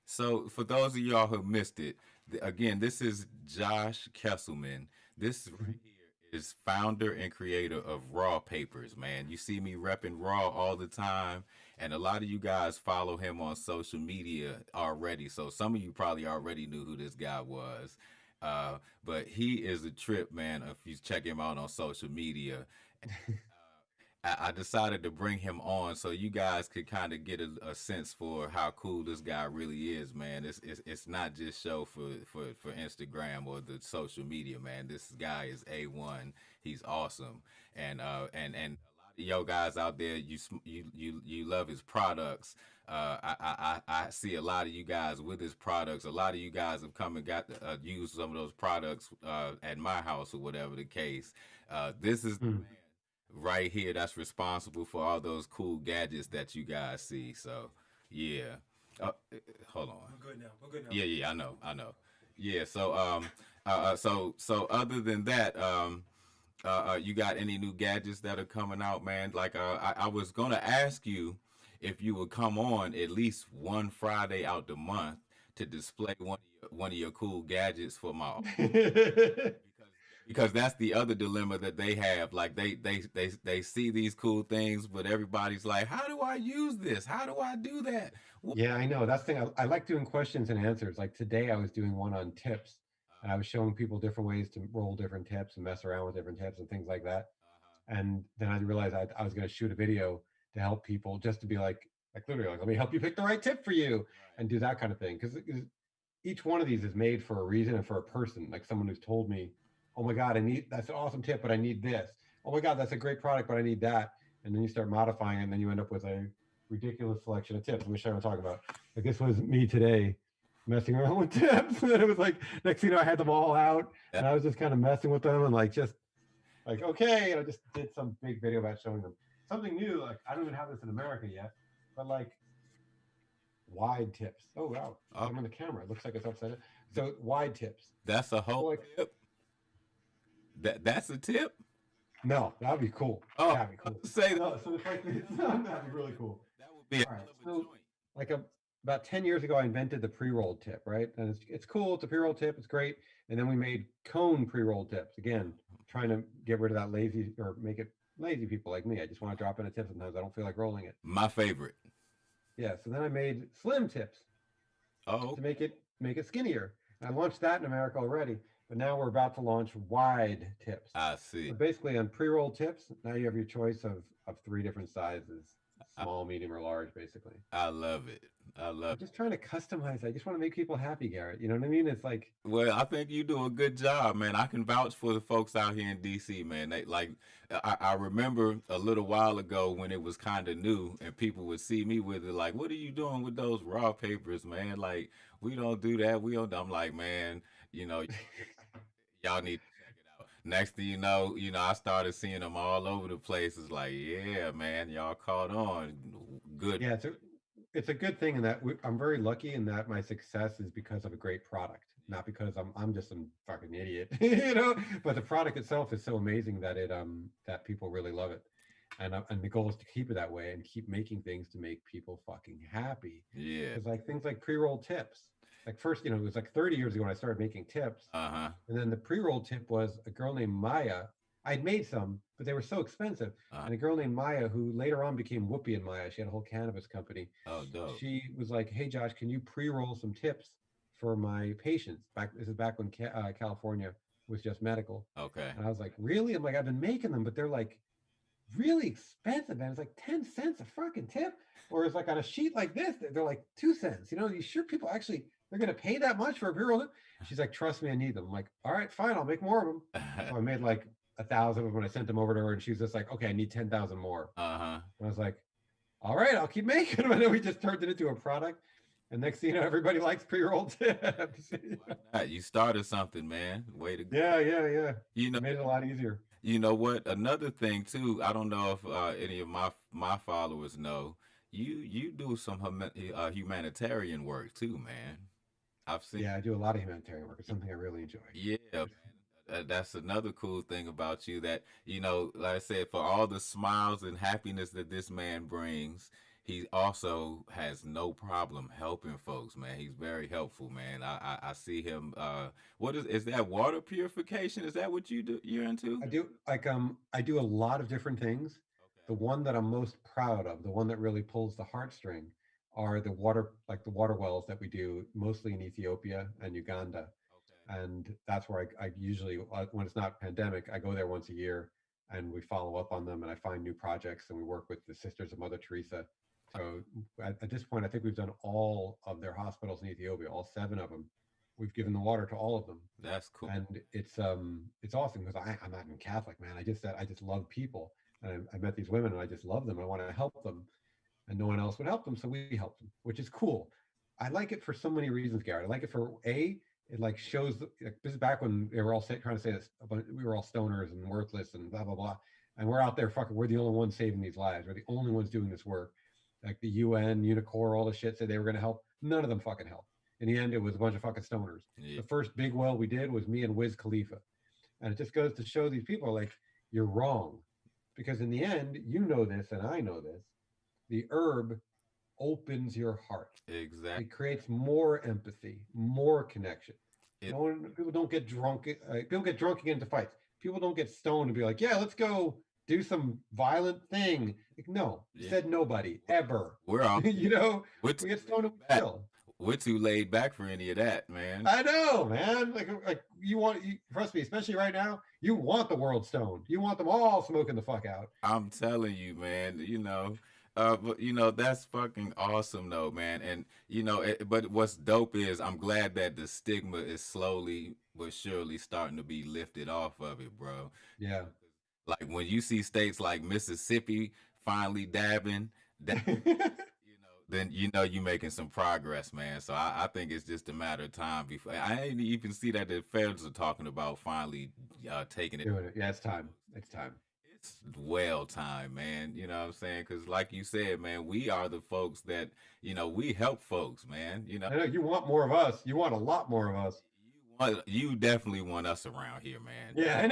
So for those of y'all who missed it, again, this is Josh Kesselman. This right here is founder and creator of Raw Papers, man. You see me repping Raw all the time, and a lot of you guys follow him on social media already. So some of you probably already knew who this guy was. But he is a trip, man, if you check him out on social media. I decided to bring him on so you guys could kind of get a sense for how cool this guy really is, man. It's not just show for Instagram or the social media, man. This guy is A1. He's awesome, and a lot of yo guys out there, you love his products. I see a lot of you guys with his products. A lot of you guys have come and got used some of those products at my house or whatever the case. This is the man right here that's responsible for all those cool gadgets that you guys see. So yeah, hold on. We're good now. Yeah, I know. Yeah. So so other than that, you got any new gadgets that are coming out, man? Like I was gonna ask you if you would come on at least one Friday out the month to display one of your cool gadgets for my because that's the other dilemma that they have. Like they see these cool things, but everybody's like, how do I use this? How do I do that? Yeah, I know. That's the thing. I like doing questions and answers. Like today I was doing one on tips, and I was showing people different ways to roll different tips and mess around with different tips and things like that. And then I realized I was going to shoot a video to help people, just to be like literally like, let me help you pick the right tip for you and do that kind of thing. Because each one of these is made for a reason and for a person, like someone who's told me, oh my God, that's an awesome tip, but I need this. Oh my God, that's a great product, but I need that. And then you start modifying it, and then you end up with a ridiculous selection of tips. Let me show you what I'm talking about. Like this was me today messing around with tips. And then it was like, next thing you know, I had them all out and I was just kind of messing with them and okay. And I just did some big video about showing them something new. Like I don't even have this in America yet, but like wide tips. Oh, wow. I'm on the camera. It looks like it's upside down. So wide tips. That's a whole tip. That's a tip? No, that'd be cool. Oh, that'd be cool. Say that. No, so it's like that'd be really cool. That would be about 10 years ago, I invented the pre-rolled tip, right? And it's cool. It's a pre-rolled tip. It's great. And then we made cone pre-rolled tips. Again, trying to get rid of that lazy, or make it lazy people like me. I just want to drop in a tip sometimes. I don't feel like rolling it. My favorite. Yeah. So then I made slim tips. Oh. To make it skinnier. I launched that in America already. But now we're about to launch wide tips. I see. So basically on pre-roll tips, now you have your choice of 3 different sizes, small, medium, or large, basically. I love it. I'm just trying to customize. I just want to make people happy, Garrett. You know what I mean? It's like... Well, I think you do a good job, man. I can vouch for the folks out here in D.C., man. I remember a little while ago when it was kind of new and people would see me with it, like, what are you doing with those raw papers, man? Like, we don't do that. I'm like, man, you know... Y'all need to check it out. Next thing you know, I started seeing them all over the place. It's like, yeah, man, y'all caught on. Good. Yeah, it's a good thing in that I'm very lucky in that my success is because of a great product, not because I'm just some fucking idiot, you know. But the product itself is so amazing that that people really love it, and the goal is to keep it that way and keep making things to make people fucking happy. Yeah. It's like things like pre-roll tips. Like first, it was like 30 years ago when I started making tips. And then the pre-roll tip was a girl named Maya. I'd made some, but they were so expensive. And a girl named Maya, who later on became Whoopi and Maya, she had a whole cannabis company. Oh, dope. She was like, hey, Josh, can you pre-roll some tips for my patients? This is back when California was just medical. Okay. And I was like, really? I'm like, I've been making them, but they're like really expensive, man. It's like 10 cents a fucking tip. Or it's like on a sheet like this, they're like 2 cents. You know, you sure people actually... They're going to pay that much for a pre-roll tip? She's like, trust me, I need them. I'm like, all right, fine, I'll make more of them. So I made like 1,000 of them when I sent them over to her, and she was just like, okay, I need 10,000 more. And I was like, all right, I'll keep making them. And then we just turned it into a product. And next thing you know, everybody likes pre-roll tips. You started something, man. Way to go. Yeah. You know, made it a lot easier. you know what? Another thing too. I don't know if any of my followers know. You do some humanitarian work too, man. I've seen. Yeah, I do a lot of humanitarian work. It's something I really enjoy. Yeah, man. That's another cool thing about you that, like I said, for all the smiles and happiness that this man brings, he also has no problem helping folks, man. He's very helpful, man. I see him. What is that water purification? Is that what you're into? I do a lot of different things. The one that I'm most proud of, the one that really pulls the heartstring, are the water wells that we do mostly in Ethiopia and Uganda. And that's where I usually, when it's not pandemic, I go there once a year and we follow up on them, and I find new projects, and we work with the Sisters of Mother Teresa. So at this point, I think we've done all of their hospitals in Ethiopia, all 7 of them. We've given the water to all of them. That's cool. And it's awesome because I'm not even Catholic, man. I just love people. And I met these women and I just love them. I want to help them, and no one else would help them. So we help them, which is cool. I like it for so many reasons, Garrett. I like it for it like shows, this is back when they were all trying to say this, but we were all stoners and worthless and blah, blah, blah. And we're out there we're the only ones saving these lives. We're the only ones doing this work. Like the UN, Unicor, all the shit said they were going to help. None of them fucking helped. In the end, it was a bunch of fucking stoners. Yeah. The first big well we did was me and Wiz Khalifa. And it just goes to show these people, like, you're wrong. Because in the end, you know this and I know this, the herb opens your heart. Exactly. It creates more empathy, more connection. People don't get drunk. People get drunk and get into fights. People don't get stoned and be like, yeah, let's go do some violent thing. Like, no, said nobody ever. We're all, we get stoned and kill. We're too laid back for any of that, man. I know, man. Like trust me, especially right now, you want the world stoned. You want them all smoking the fuck out. I'm telling you, man. But that's fucking awesome, though, man. And but what's dope is I'm glad that the stigma is slowly but surely starting to be lifted off of it, bro. Yeah. Like when you see states like Mississippi finally dabbing, then you're making some progress, man. So I think it's just a matter of time before I didn't even see that the feds are talking about finally taking it. Yeah, it's time. It's time. It's well time, man. You know what I'm saying? Because like you said, man, we are the folks that we help folks, man. I know you want more of us. You want a lot more of us. You definitely want us around here, man. Yeah, I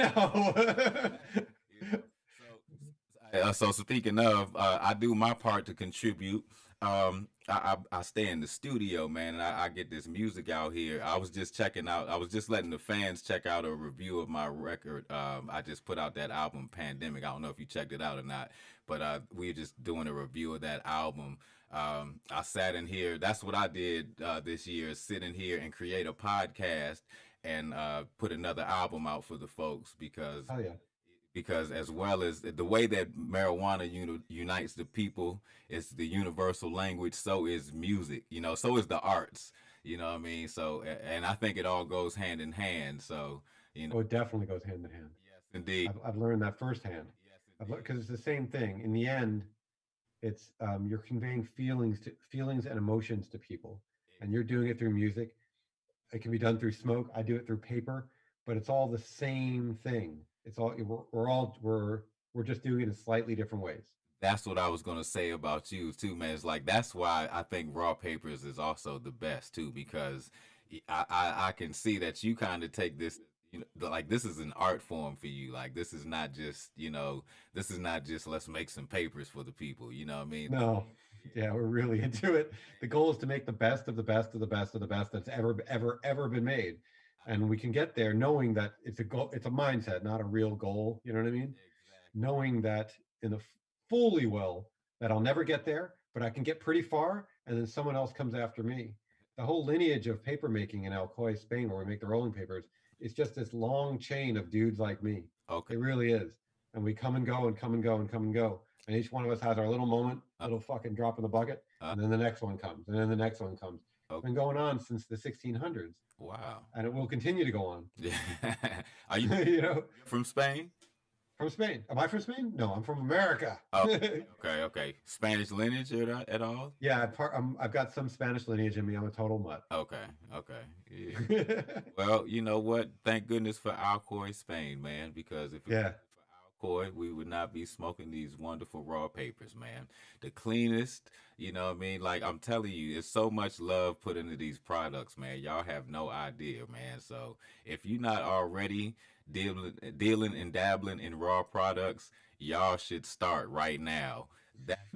know. So speaking of, I do my part to contribute. I stay in the studio, man, and I get this music out here. I was just letting the fans check out a review of my record. I just put out that album Pandemic. I don't know if you checked it out or not, but we're just doing a review of that album. I sat in here. That's what I did this year, sit in here and create a podcast and put another album out for the folks because as well as the way that marijuana unites the people, it's the universal language, so is music, so is the arts, you know what I mean? So, and I think it all goes hand in hand. So, Oh, it definitely goes hand in hand. Yes, indeed. I've learned that firsthand. Because it's the same thing. In the end, it's you're conveying feelings and emotions to people, and you're doing it through music. It can be done through smoke. I do it through paper, but it's all the same thing. It's all we're just doing it in slightly different ways. That's what I was gonna say about you too, man. It's like that's why I think raw papers is also the best too, because I can see that you kind of take this, like this is an art form for you. Like this is not just let's make some papers for the people. You know what I mean? No. Yeah, we're really into it. The goal is to make the best of the best of the best of the best that's ever been made. And we can get there knowing that it's a goal, it's a mindset, not a real goal. You know what I mean? Exactly. Knowing that fully well that I'll never get there, but I can get pretty far, and then someone else comes after me. The whole lineage of paper making in Alcoy, Spain, where we make the rolling papers, is just this long chain of dudes like me. Okay. It really is. And we come and go and come and go and come and go. And each one of us has our little moment, little fucking drop in the bucket, and then the next one comes, and then the next one comes. Okay. It's been going on since the 1600s. Wow. And it will continue to go on. Yeah. Are you from Spain? From Spain. Am I from Spain? No, I'm from America. Oh, okay. Spanish lineage at all? Yeah, I've got some Spanish lineage in me. I'm a total mutt. Okay. Yeah. Well, you know what? Thank goodness for Alcoy, Spain, man, because if it wasn't Coy, we would not be smoking these wonderful raw papers, man. The cleanest, you know what I mean? Like I'm telling you, there's so much love put into these products, man. Y'all have no idea, man. So if you're not already dealing and dabbling in raw products, y'all should start right now. That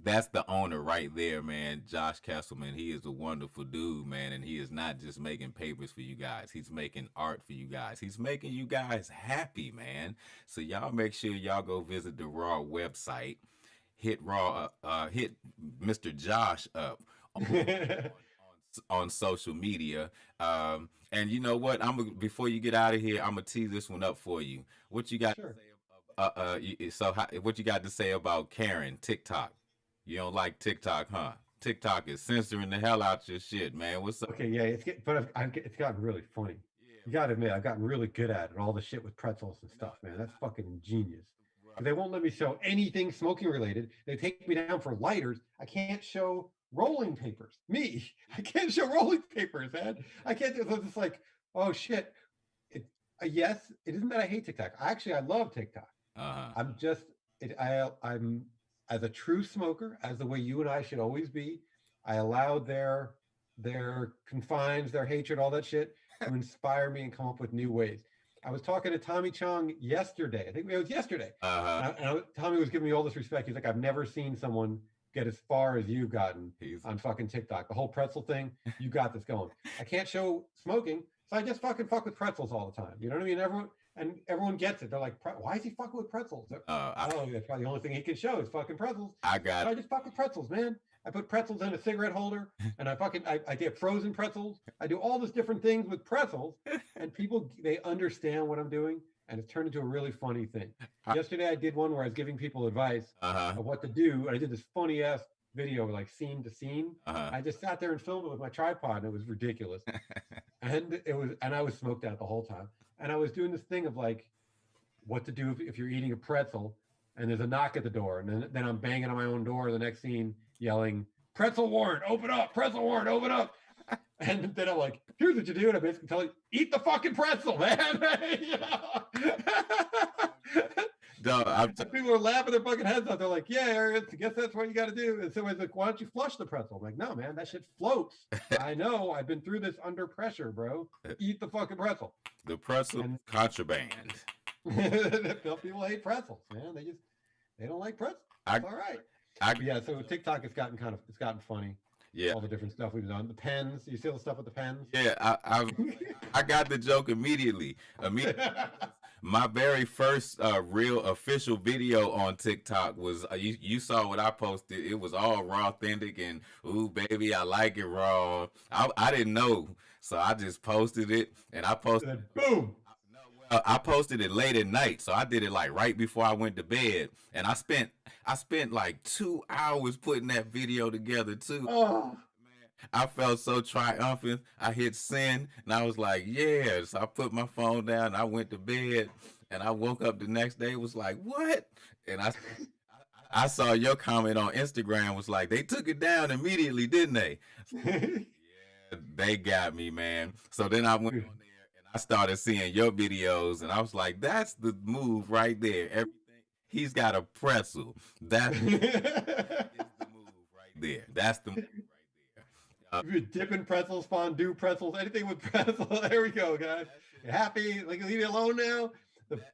that's the owner right there, man. Josh Kesselman. He is a wonderful dude, man, and he is not just making papers for you guys. He's making art for you guys. He's making you guys happy, man. So y'all make sure y'all go visit the Raw website. Hit Mr. Josh up on social media. And you know what? Before you get out of here, I'm gonna tee this one up for you. What you got? Sure. What you got to say about Karen TikTok? You don't like TikTok, huh? TikTok is censoring the hell out your shit, man. What's up? Okay, yeah, it's gotten really funny. Yeah. You gotta admit, I've gotten really good at it. All the shit with pretzels and stuff, man. That's fucking ingenious. Right. They won't let me show anything smoking related. They take me down for lighters. I can't show rolling papers. I can't show rolling papers, man. I can't do it. It's like, oh shit. Yes, it isn't that I hate TikTok. I love TikTok. I'm as a true smoker, as the way you and I should always be, I allowed their confines, their hatred, all that shit to inspire me and come up with new ways. I was talking to Tommy Chong yesterday. I think it was yesterday. And Tommy was giving me all this respect. He's like, I've never seen someone get as far as you've gotten on fucking TikTok. The whole pretzel thing, you got this going. I can't show smoking, so I just fuck with pretzels all the time. You know what I mean? Everyone gets it. They're like, why is he fucking with pretzels? That's probably the only thing he can show is fucking pretzels. I just fuck with pretzels, man. I put pretzels in a cigarette holder, and I get frozen pretzels. I do all these different things with pretzels, and people, they understand what I'm doing, and it's turned into a really funny thing. Yesterday, I did one where I was giving people advice of what to do, and I did this funny ass video, like scene to scene. I just sat there and filmed it with my tripod, and it was ridiculous. and I was smoked out the whole time. And I was doing this thing of like, what to do if you're eating a pretzel and there's a knock at the door. And then I'm banging on my own door, the next scene, yelling, pretzel warrant, open up, pretzel warrant, open up. And then I'm like, here's what you do. And I basically tell you, eat the fucking pretzel, man. People are laughing their fucking heads off. They're like, yeah, Aaron, I guess that's what you got to do. And somebody's like, why don't you flush the pretzel? I'm like, no, man, that shit floats. I know. I've been through this under pressure, bro. Eat the fucking pretzel. The pretzel contraband. People hate pretzels, man. They don't like pretzels. It's all right. Yeah, so TikTok it's gotten funny. Yeah. All the different stuff we've done. The pens. You see all the stuff with the pens? Yeah, I got the joke immediately. My very first real official video on TikTok was you saw what I posted. It was all raw, authentic, and ooh baby, I like it raw. I didn't know, so I just posted it, and I posted it. Boom. I posted it late at night, so I did it like right before I went to bed, and I spent like 2 hours putting that video together too. Oh. I felt so triumphant. I hit send, and I was like, yeah. So I put my phone down, and I went to bed, and I woke up the next day, was like, what? And I saw your comment on Instagram, was like, they took it down immediately, didn't they? Yeah, they got me, man. So then I went on there, and I started seeing your videos, and I was like, that's the move right there. Everything. He's got a pretzel. That's the move right there. That's the move. If you're dipping pretzels, fondue pretzels, anything with pretzels, there we go, guys. You're happy? Like, leave me alone now.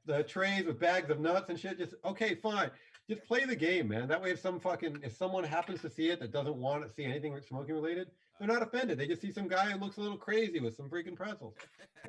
The trays with bags of nuts and shit. Just okay, fine. Just play the game, man. That way, if someone happens to see it that doesn't want to see anything smoking related, they're not offended. They just see some guy who looks a little crazy with some freaking pretzels.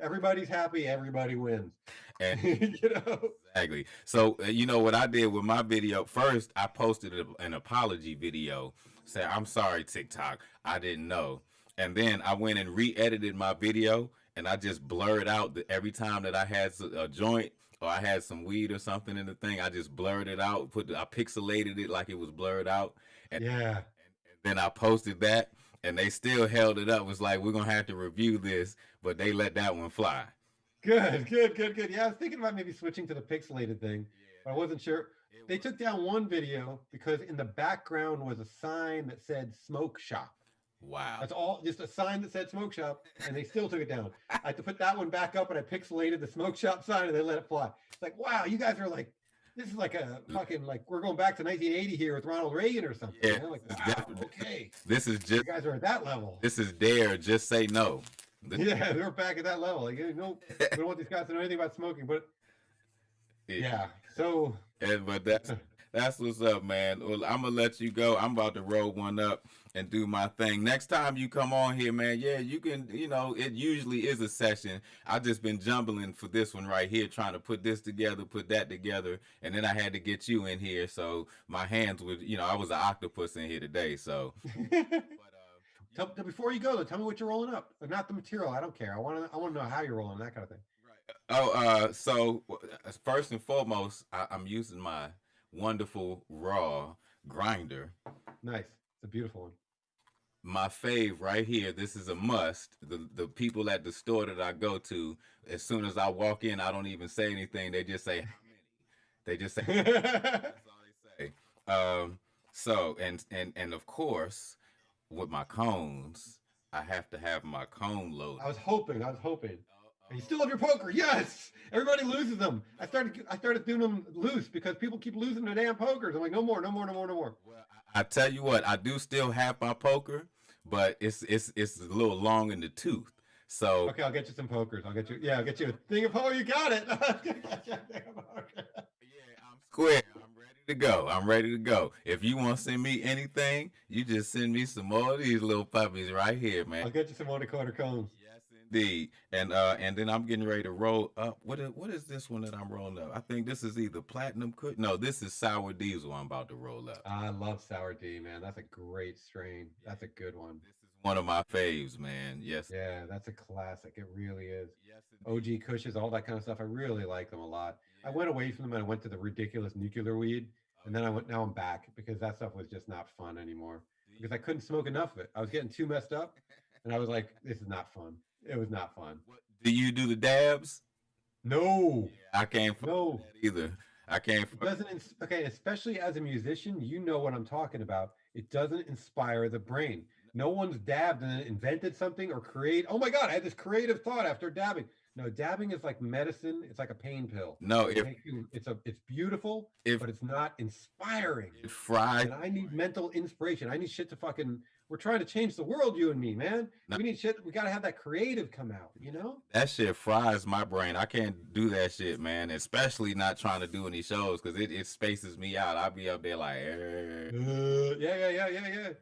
Everybody's happy. Everybody wins. And exactly. So you know what I did with my video? First, I posted an apology video. Say, I'm sorry, TikTok. I didn't know. And then I went and re-edited my video, and I just blurred out every time that I had a joint or I had some weed or something in the thing. I just blurred it out. I pixelated it like it was blurred out. And then I posted that, and they still held it up. It was like, we're going to have to review this, but they let that one fly. Good. Yeah, I was thinking about maybe switching to the pixelated thing, but I wasn't sure. They took down one video because in the background was a sign that said smoke shop. Wow. That's all, just a sign that said smoke shop, and they still took it down. I had to put that one back up, and I pixelated the smoke shop sign, and they let it fly. It's like, wow, you guys are like, this is like a fucking, like, we're going back to 1980 here with Ronald Reagan or something. Yeah, you know? Like, wow, okay. This is just, you guys are at that level. This is Dare, just say no. Yeah, they're back at that level. Like, you know, we don't want these guys to know anything about smoking, but yeah. So, but that's what's up, man. Well, I'm gonna let you go. I'm about to roll one up and do my thing. Next time you come on here, man, yeah, you can, you know, it usually is a session. I've just been jumbling for this one right here, trying to put this together, put that together, and then I had to get you in here. So my hands would, you know, I was an octopus in here today. So before you go though, tell me what you're rolling up. Not the material. I don't care. I want to know how you're rolling, that kind of thing. Oh, so first and foremost, I'm using my wonderful raw grinder. Nice. It's a beautiful one. My fave right here. This is a must. The people at the store that I go to, as soon as I walk in, I don't even say anything. They just say, how many? They just say, that's all they say. So, and of course, with my cones, I have to have my cone loaded. I was hoping. And you still have your poker. Yes. Everybody loses them. I started doing them loose because people keep losing their damn pokers. I'm like, no more. Well, I tell you what, I do still have my poker, but it's a little long in the tooth. So okay, I'll get you some pokers. I'll get you a thing of poker. You got it. Yeah, I'm square. I'm ready to go. If you want to send me anything, you just send me some more of these little puppies right here, man. I'll get you some more quarter cones. Indeed. And then I'm getting ready to roll up. What is this one that I'm rolling up? I think this is either platinum no, this is sour diesel I'm about to roll up. I love sour D, man. That's a great strain. That's a good one. This is one of my faves, man. Yes. Yeah, that's a classic. It really is. Yes, OG Cushes, all that kind of stuff. I really like them a lot. Yeah. I went away from them and I went to the ridiculous nuclear weed. And then now I'm back because that stuff was just not fun anymore. Because I couldn't smoke enough of it. I was getting too messed up. And I was like, this is not fun. It was not fun. Do you do the dabs? No. Yeah, I can't that either. I can't. It doesn't. Okay, especially as a musician, you know what I'm talking about. It doesn't inspire the brain. No one's dabbed and then invented something or create. Oh my God, I had this creative thought after dabbing. No, dabbing is like medicine. It's like a pain pill. No, it's beautiful, but it's not inspiring. It fries. And I need mental inspiration. I need shit to fucking. We're trying to change the world, you and me, man. No. We need shit. We got to have that creative come out, you know? That shit fries my brain. I can't do that shit, man. Especially not trying to do any shows because it spaces me out. I'll be up there like, yeah. Missing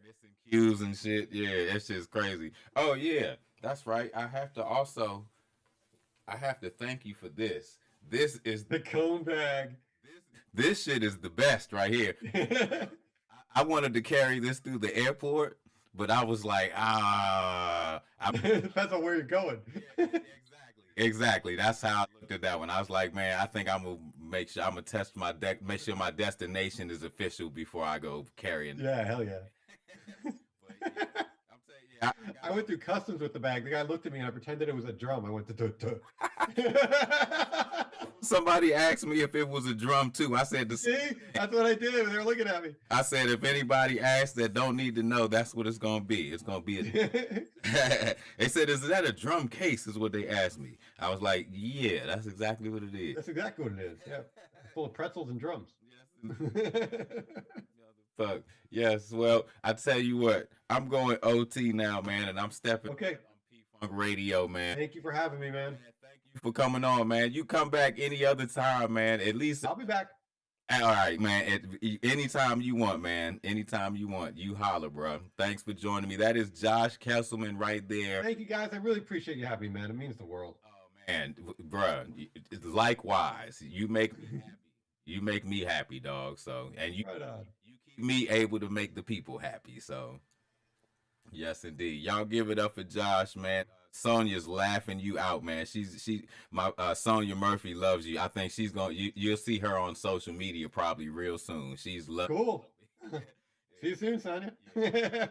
cues and shit. Yeah, that shit's crazy. Oh, yeah. That's right. I have to thank you for this. This is the cone bag. This shit is the best right here. I wanted to carry this through the airport, but I was like, depends on where you're going. Yeah, exactly. That's how I looked at that one. I was like, man, I think I'm gonna make sure I'm gonna test my deck, make sure my destination is official before I go carrying it. Yeah, hell yeah. I went through customs with the bag. The guy looked at me and I pretended it was a drum. I went to Somebody asked me if it was a drum too. I said, see, that's what I did. They were looking at me. I said, if anybody asks that don't need to know, that's what it's going to be. It's going to be They said, is that a drum case is what they asked me. I was like, yeah, that's exactly what it is. That's exactly what it is. Yeah. Full of pretzels and drums. Fuck. Yes. Well, I tell you what, I'm going OT now, man, and I'm stepping on P-Funk Radio, man. Thank you for having me, man. Thank you for coming on, man. You come back any other time, man. At least I'll be back. All right, man. Anytime you want, man. Anytime you want. You holler, bro. Thanks for joining me. That is Josh Kesselman right there. Thank you, guys. I really appreciate you having me, man. It means the world. Oh, man. Bro, likewise. You make me happy. You make me happy, dog. So, and you keep me able to make the people happy. So, yes, indeed. Y'all give it up for Josh, man. Sonia's laughing you out, man. My Sonia Murphy loves you. I think she's you'll see her on social media probably real soon. She's cool. See you soon, Sonia. All right,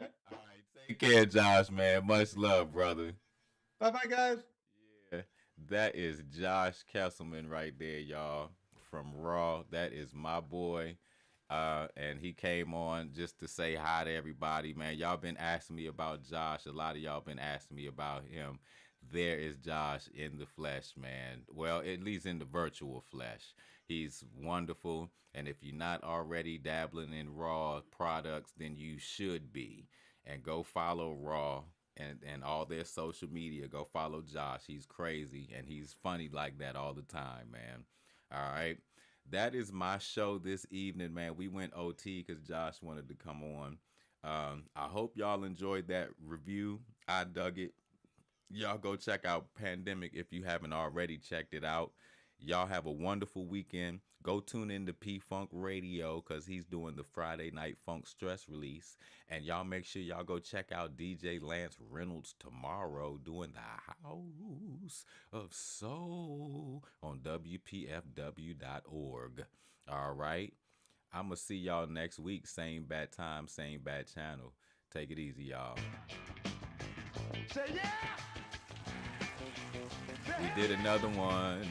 take care, Josh, man. Much love, brother. Bye, guys. Yeah, that is Josh Kesselman right there, y'all, from Raw. That is my boy. And he came on just to say hi to everybody, man. Y'all been asking me about Josh. A lot of y'all been asking me about him. There is Josh in the flesh, man. Well, at least in the virtual flesh. He's wonderful. And if you're not already dabbling in Raw products, then you should be. And go follow Raw and all their social media. Go follow Josh. He's crazy and he's funny like that all the time, man. All right. That is my show this evening, man. We went OT because Josh wanted to come on. I hope y'all enjoyed that review. I dug it. Y'all go check out Pandemic if you haven't already checked it out. Y'all have a wonderful weekend. Go tune in to P-Funk Radio because he's doing the Friday Night Funk Stress Release. And y'all make sure y'all go check out DJ Lance Reynolds tomorrow doing the House of Soul on WPFW.org. All right. I'm going to see y'all next week. Same bad time, same bad channel. Take it easy, y'all. Say yeah! We did another one.